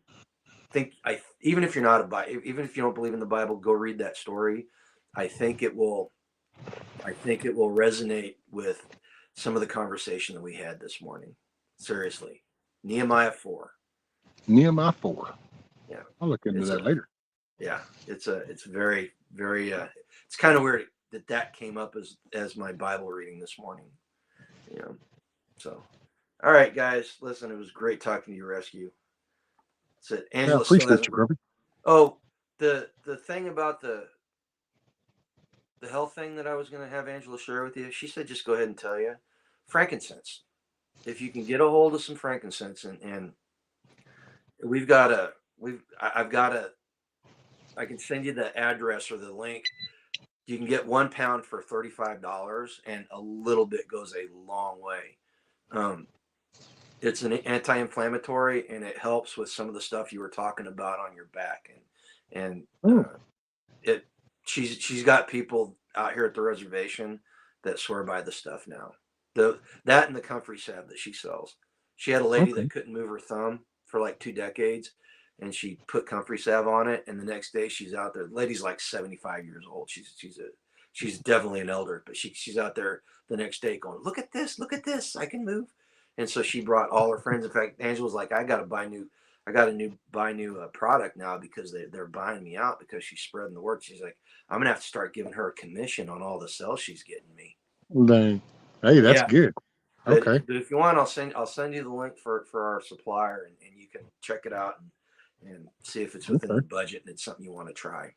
think even if you're not even if you don't believe in the Bible, go read that story. I think it will resonate with some of the conversation that we had this morning. Seriously. Nehemiah 4. Nehemiah 4. Yeah. I'll look into that later. Yeah. It's very, very it's kind of weird that came up as my Bible reading this morning. You know. So all right, guys. Listen, it was great talking to you, Rescue. So Angela appreciate you, brother. Oh, the thing about the health thing that I was going to have Angela share with you, she said just go ahead and tell you. Frankincense. If you can get a hold of some frankincense, and I can send you the address or the link You can get 1 pound for $35, and a little bit goes a long way. It's an anti-inflammatory, and it helps with some of the stuff you were talking about on your back, and Oh, it. She's got people out here at the reservation that swear by the stuff now. That and the comfrey salve that she sells. She had a lady okay. that couldn't move her thumb for like 2 decades, and she put comfrey salve on it, and the next day she's out there. The lady's like 75 years old. She's definitely an elder, but she's out there the next day going, look at this, I can move. And so she brought all her friends. In fact, Angela's like, I got to buy new product now because they're buying me out because she's spreading the word. She's like, I'm gonna have to start giving her a commission on all the sales she's getting me. Dang. Hey, that's Yeah, good. but Okay. if you want, I'll send you the link for our supplier, and you can check it out and see if it's within Okay. the budget and it's something you want to try.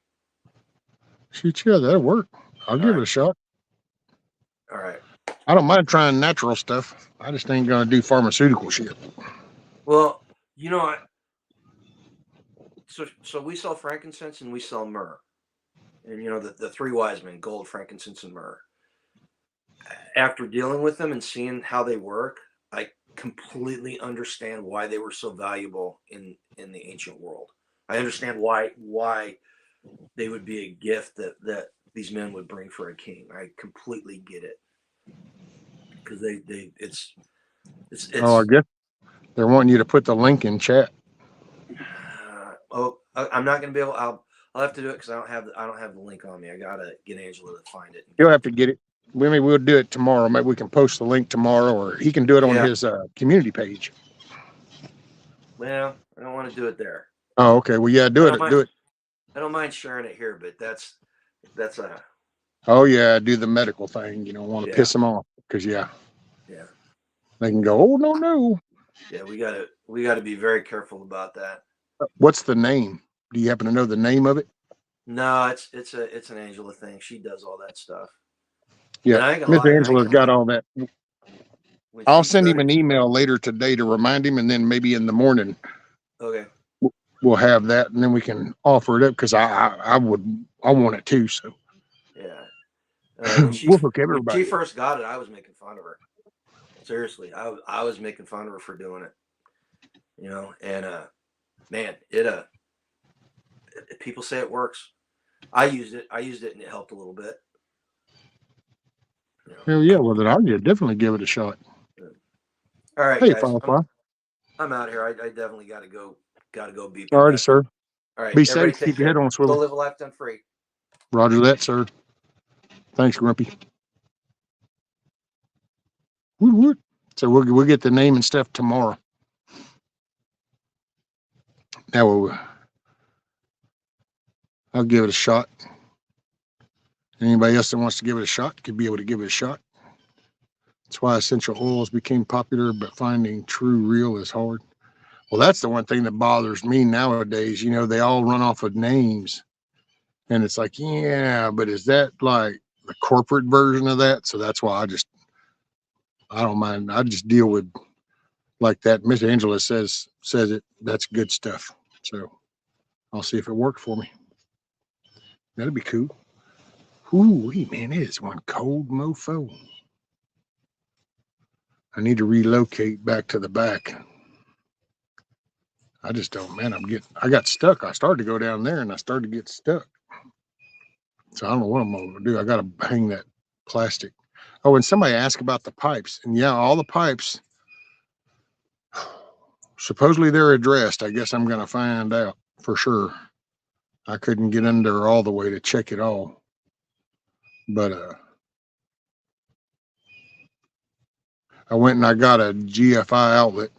Shoot, yeah, that'll work. I'll All give it right, a shot. all right. I don't mind trying natural stuff. I just ain't gonna do pharmaceutical shit. Well, you know, so we sell frankincense and we sell myrrh, and the three wise men: gold, frankincense, and myrrh. After dealing with them and seeing how they work, I completely understand why they were so valuable in the ancient world. I understand why they would be a gift that these men would bring for a king. I completely get it because they Oh, I it's guess they're wanting you to put the link in chat. I'm not gonna be able. I'll have to do it because I don't have the link on me. I gotta get Angela to find it and get You'll it have to to me. get it. Maybe we'll do it tomorrow. Maybe we can post the link tomorrow, or he can do it on Yeah. his community page. Well, I don't want to do it there. Oh, okay. Well, yeah, I do don't it. mind. Do it. I don't mind sharing it here, but that's a Oh, yeah, do the medical thing. You don't want to yeah, piss them off because, yeah, yeah, they can go, oh, no, no. yeah. We gotta be very careful about that. What's the name? Do you happen to know the name of it? No, it's an Angela thing. She does all that stuff, Yeah, and I ain't gonna Miss lie. I ain't Angela's gonna got lie. all that. When I'll she send him started, an email later today to remind him, and then maybe in the morning okay, we'll have that, and then we can offer it up because I want it too. So yeah. When we'll hook she everybody up. first got it, I was making fun of her. Seriously, I was making fun of her for doing it. And man, people say it works. I used it, and it helped a little bit. You know. Hell yeah, well then I'll definitely give it a shot. All right, Hey, guys, Firefly. I'm out here. I definitely got to go be All righty, productive. sir. All right, Be everybody, safe. take Keep your head care. on a Go swivel. live a life done free. Roger that, sir. Thanks, Grumpy. Woot, woot. So we'll get the name and stuff tomorrow. Now I'll give it a shot. Anybody else that wants to give it a shot could be able to give it a shot. That's why essential oils became popular, but finding true real is hard. Well, that's the one thing that bothers me nowadays. They all run off of names. And it's like, yeah, but is that like the corporate version of that? So that's why I don't mind. I just deal with like that. Miss Angela says it. That's good stuff. So I'll see if it worked for me. That'd be cool. Ooh, man, it is one cold mofo. I need to relocate back to the back. I just don't, man. I got stuck. I started to go down there and I started to get stuck. So I don't know what I'm going to do. I got to hang that plastic. Oh, and somebody asked about the pipes. And yeah, all the pipes, supposedly they're addressed. I guess I'm going to find out for sure. I couldn't get in there all the way to check it all. But I went and I got a GFI outlet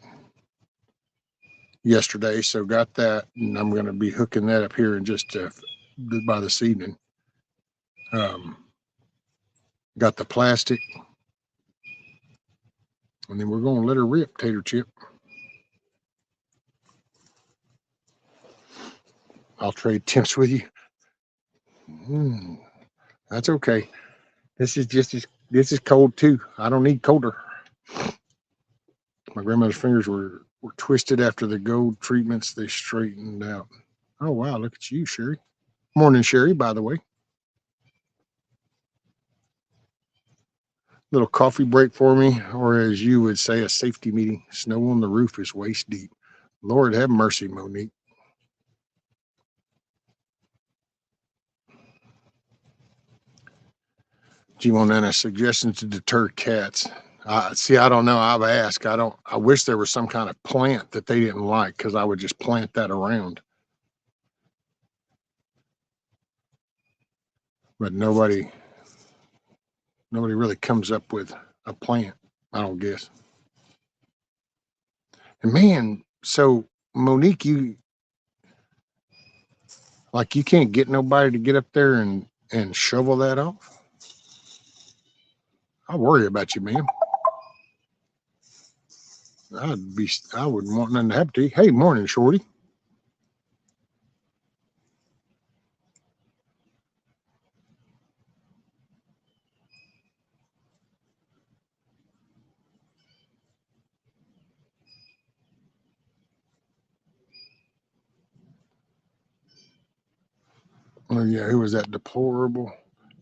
yesterday, so got that, and I'm going to be hooking that up here in just by this evening. Got the plastic, and then we're going to let her rip, Tater Chip. I'll trade temps with you. That's okay. This is cold too. I don't need colder. My grandmother's fingers were twisted after the gold treatments. They straightened out. Oh wow, look at you, Sherry. Morning, Sherry, by the way. Little coffee break for me, or as you would say, a safety meeting. Snow on the roof is waist deep. Lord have mercy, Monique. Do you want any suggestions to deter cats? See, I don't know. I've asked. I don't. I wish there was some kind of plant that they didn't like, because I would just plant that around. But nobody really comes up with a plant. I don't guess. And man, so Monique, you can't get nobody to get up there and shovel that off. I worry about you, man. I wouldn't want nothing to happen to you. Hey, morning, Shorty. Oh yeah, who was that? Deplorable.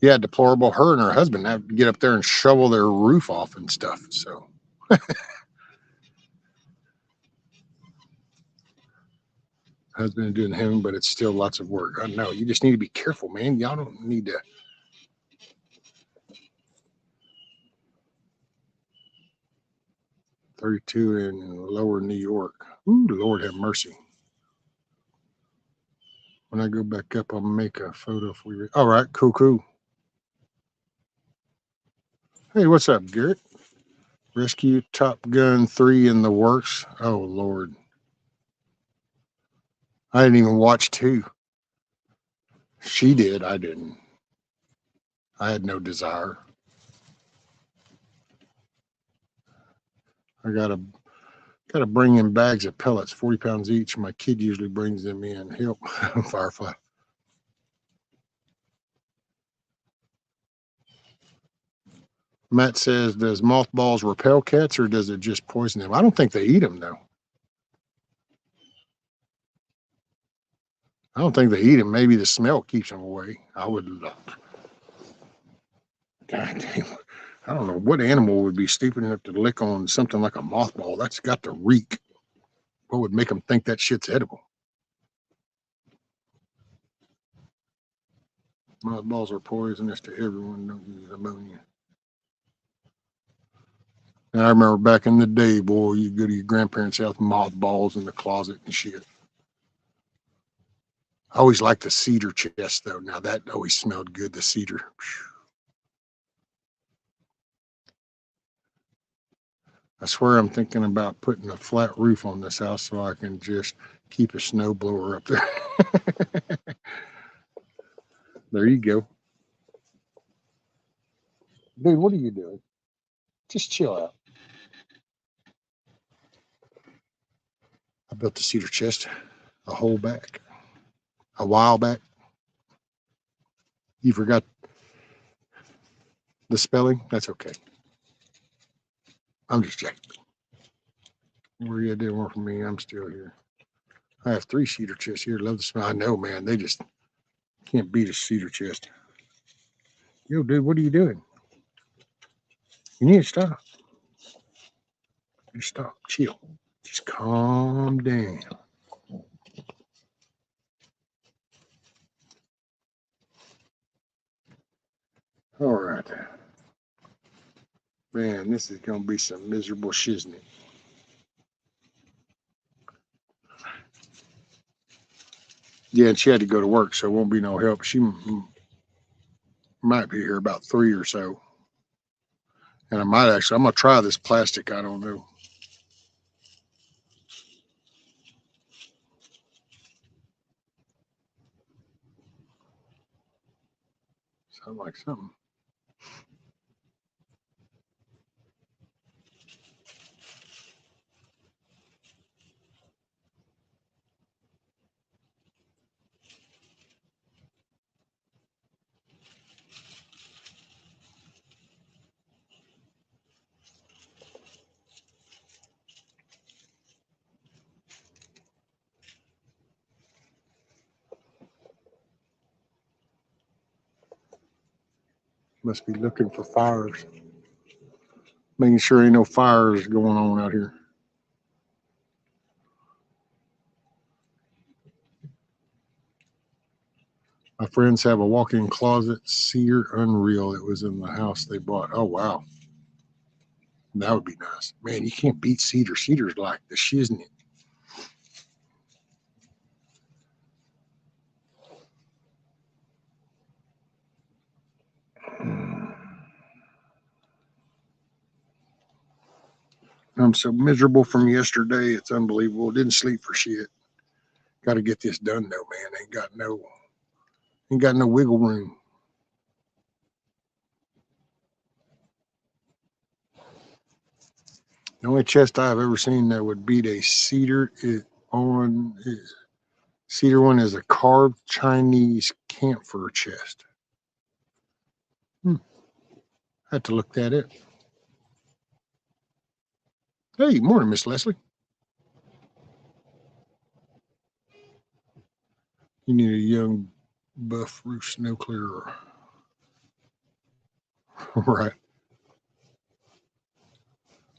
Yeah, deplorable. Her and her husband have to get up there and shovel their roof off and stuff. So husband doing him, but it's still lots of work. I know. You just need to be careful, man. Y'all don't need to. 32 in lower New York. Ooh, Lord have mercy. When I go back up, I'll make a photo for you. All right, cool. Hey, what's up, Garrett? Rescue Top Gun 3 in the works. Oh, Lord. I didn't even watch 2. She did. I didn't. I had no desire. I gotta bring in bags of pellets, 40 pounds each. My kid usually brings them in. Help, Firefly. Matt says, does mothballs repel cats or does it just poison them? I don't think they eat them, though. I don't think they eat them. Maybe the smell keeps them away. I would. God damn. I don't know what animal would be stupid enough to lick on something like a mothball. That's got to reek. What would make them think that shit's edible? Mothballs are poisonous to everyone. Don't use ammonia. And I remember back in the day, boy, you go to your grandparents' house, mothballs in the closet and shit. I always liked the cedar chest, though. Now that always smelled good, the cedar. I swear I'm thinking about putting a flat roof on this house so I can just keep a snow blower up there. There you go. Dude, what are you doing? Just chill out. I built the cedar chest a while back. You forgot the spelling? That's okay. I'm just checking. Where you didn't work for me, I'm still here. I have 3 cedar chests here. Love the smell. I know, man. They just can't beat a cedar chest. Yo, dude, what are you doing? You need to stop. Just stop. Chill. Just calm down. All right. Man, this is going to be some miserable shiznit. Yeah, and she had to go to work, so it won't be no help. She might be here about 3 or so. And I'm going to try this plastic. I don't know. Sound like something. Must be looking for fires. Making sure ain't no fires going on out here. My friends have a walk-in closet, cedar, unreal. It was in the house they bought. Oh wow, that would be nice. Man, you can't beat cedar. Cedar's like the shiznit. I'm so miserable from yesterday. It's unbelievable. Didn't sleep for shit. Got to get this done though, man. Ain't got no wiggle room. The only chest I've ever seen that would beat a cedar cedar one is a carved Chinese camphor chest. I had to look that up. Hey, morning, Miss Leslie. You need a young buff roof snow clearer. Right.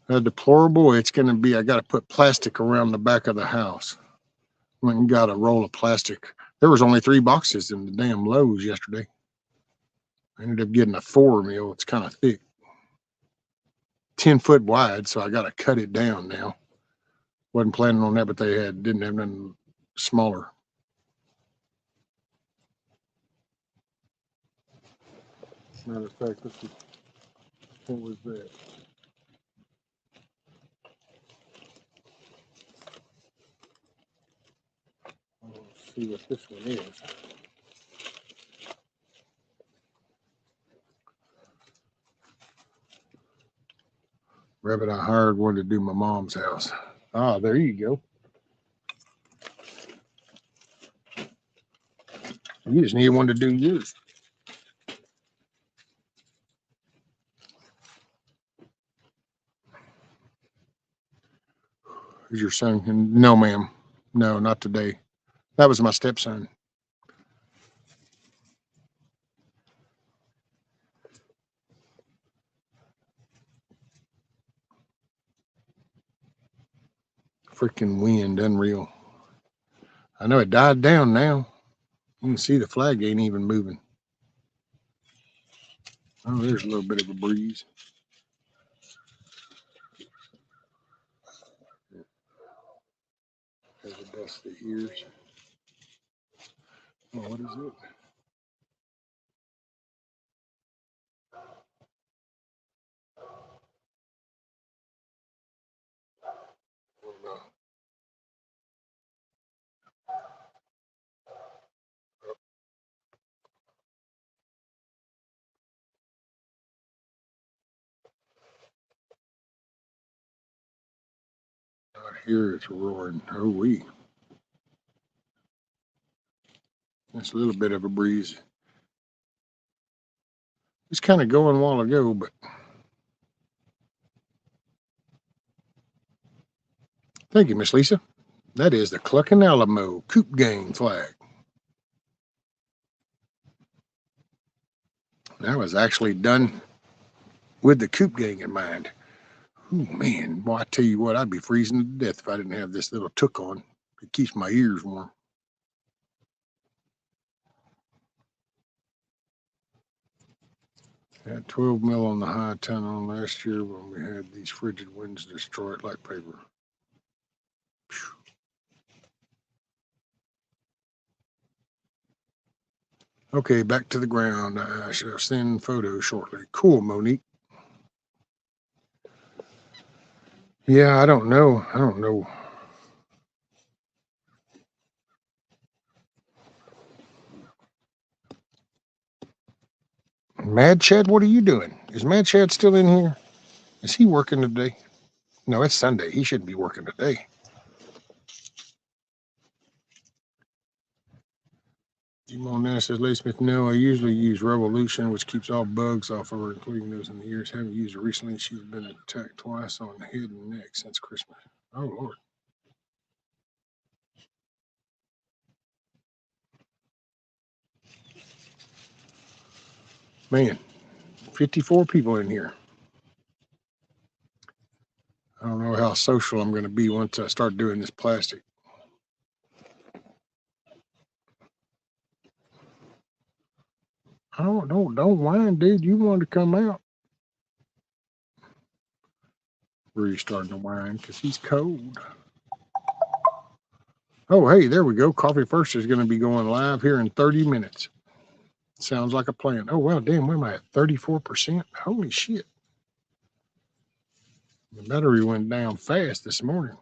Deplorable. It's going to be, I got to put plastic around the back of the house. Went and got a roll of plastic. There was only 3 boxes in the damn Lowe's yesterday. I ended up getting a 4 mil. It's kind of thick. 10 foot wide, so I got to cut it down now. Wasn't planning on that, but they didn't have nothing smaller. Matter of fact, what was that? Let's see what this one is. Rabbit, I hired one to do my mom's house. Ah, there you go. You just need one to do yours. Is your son? No, ma'am. No, not today. That was my stepson. Freaking wind, unreal. I know it died down now. You can see the flag ain't even moving. Oh, there's a little bit of a breeze. Has a dust the ears. Oh, what is it? Oh, no. Out here it's roaring. Oh, that's a little bit of a breeze. It's kind of going a while ago, but thank you, Miss Lisa. That is the Cluckin Alamo Coop Gang flag. That was actually done with the Coop Gang in mind. Oh, man. Boy, I tell you what, I'd be freezing to death if I didn't have this little took on. It keeps my ears warm. Had 12 mil on the high tunnel last year when we had these frigid winds destroy it like paper. Okay, back to the ground. I shall send photos shortly. Cool, Monique. Yeah, I don't know. Mad Chad, what are you doing? Is Mad Chad still in here? Is he working today? No, it's Sunday. He shouldn't be working today. Monet says, Lee Smith, no, I usually use Revolution, which keeps all bugs off of her, including those in the ears. Haven't used it recently. She's been attacked twice on the head and neck since Christmas. Oh, Lord. Man, 54 people in here. I don't know how social I'm going to be once I start doing this plastic. Don't whine, dude. You wanted to come out. Rudy's starting to whine because he's cold. Oh, hey, there we go. Coffee First is going to be going live here in 30 minutes. Sounds like a plan. Oh, wow, damn, where am I at? 34%? Holy shit. The battery went down fast this morning.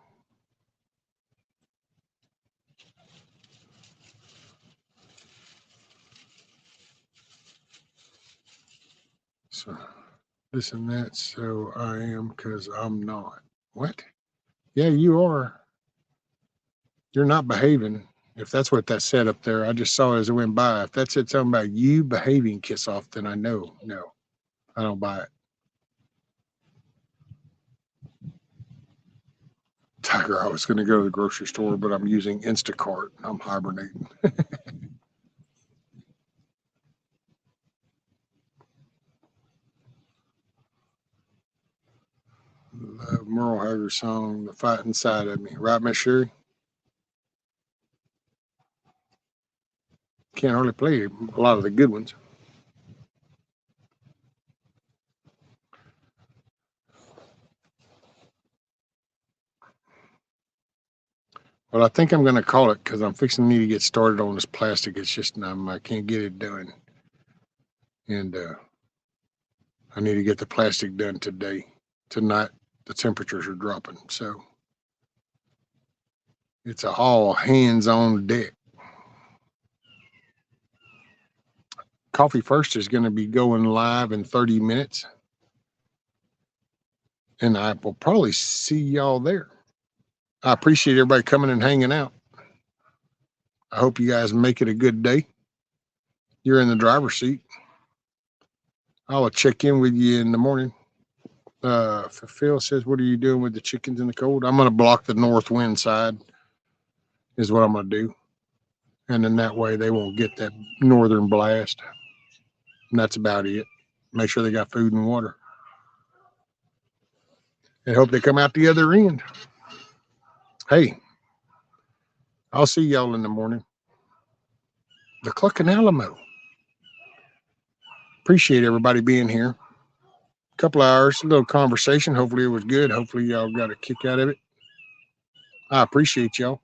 So this and that, so I am because I'm not. What? Yeah, you are. You're not behaving. If that's what that said up there, I just saw it as it went by. If that said something about you behaving, Kiss Off, then I know. No, I don't buy it. Tiger, I was going to go to the grocery store, but I'm using Instacart. I'm hibernating. Love Merle Haggard's song, The Fight Inside of Me. Right, Miss Sherry? Can't hardly play a lot of the good ones. Well, I think I'm going to call it because I'm fixing to need to get started on this plastic. It's just I can't get it done. And I need to get the plastic done today. Tonight, the temperatures are dropping. So it's a all hands on deck. Coffee First is going to be going live in 30 minutes. And I will probably see y'all there. I appreciate everybody coming and hanging out. I hope you guys make it a good day. You're in the driver's seat. I'll check in with you in the morning. Phil says, what are you doing with the chickens in the cold? I'm going to block the north wind side is what I'm going to do. And then that way they won't get that northern blast. And that's about it. Make sure they got food and water. And hope they come out the other end. Hey, I'll see y'all in the morning. The Cluckin Alamo. Appreciate everybody being here. A couple hours, a little conversation. Hopefully it was good. Hopefully y'all got a kick out of it. I appreciate y'all.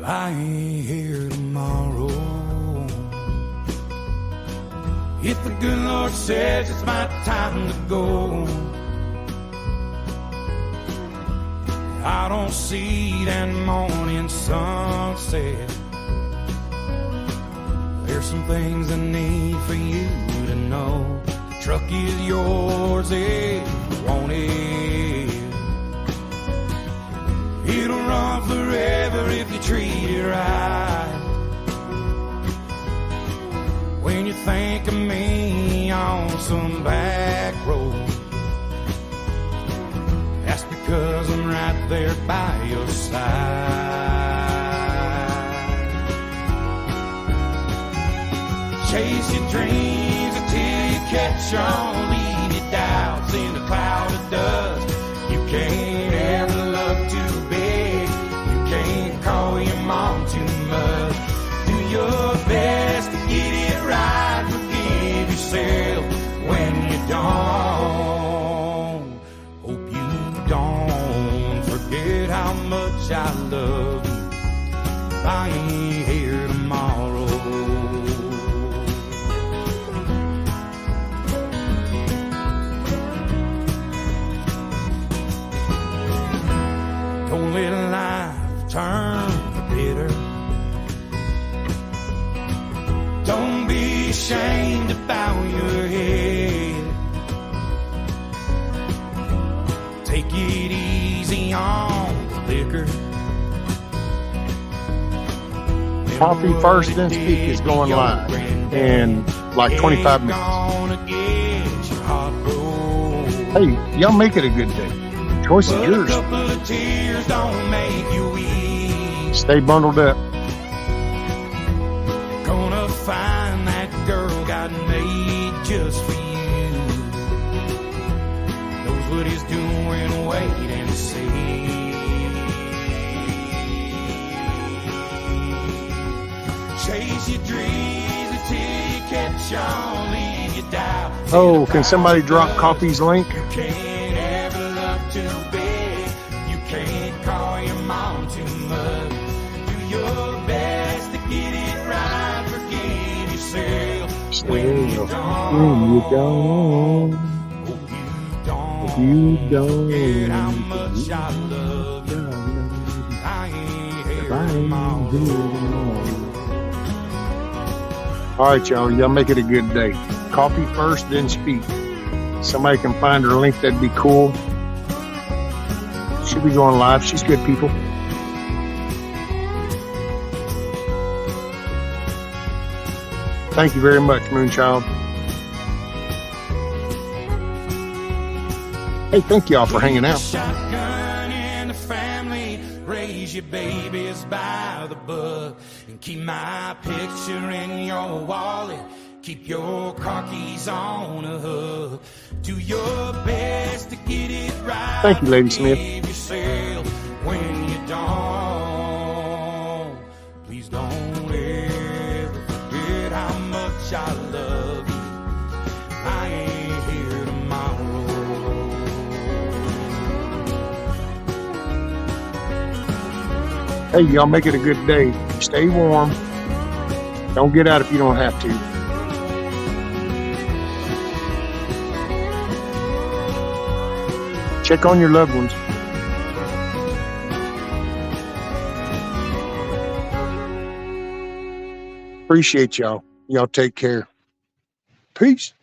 I ain't here tomorrow. If the good Lord says it's my time to go, I don't see that morning sunset. There's some things I need for you to know. The truck is yours if you want it. It'll run forever if you treat it right. When you think of me on some back road, that's because I'm right there by your side. Chase your dreams until you catch on. Leave your doubts in a cloud of dust. You can't ever love too big. You can't call your mom too much. Do your best to get it right. Forgive yourself when you don't. Hope you don't forget how much I love you. I ain't here tomorrow. Don't let life turn bitter. Don't be ashamed to bow your head. Take it easy. easy on the liquor. Coffee First Then Speak is going live in like 25 minutes. Hey, y'all make it a good day. Choice is yours. Stay bundled up. Gonna find that girl God made just for you. Knows what he's doing, wait and see. Chase your dreams until you catch on, leave your doubt. Oh, can somebody drop Coffee's link? You can't ever love too big. You can't call your mom too much. Do your best to get it right. Forgive yourself when you don't. If you don't. Forget how much I love you. I ain't here tomorrow. All right, y'all. Y'all make it a good day. Coffee First Then Speak. Somebody can find her link. That'd be cool. She'll be going live. She's good people. Thank you very much, Moonchild. Hey, thank y'all for hanging out. Shotgun in the family, raise your babies by the book, and keep my picture in your wallet. Keep your car keys on a hook. Do your best to get it right. Thank you, Lady Smith. Forgive yourself when you don't. Please don't ever forget how much I love you. I ain't here tomorrow. Hey, y'all make it a good day. Stay warm. Don't get out if you don't have to. Check on your loved ones. Appreciate y'all. Y'all take care. Peace.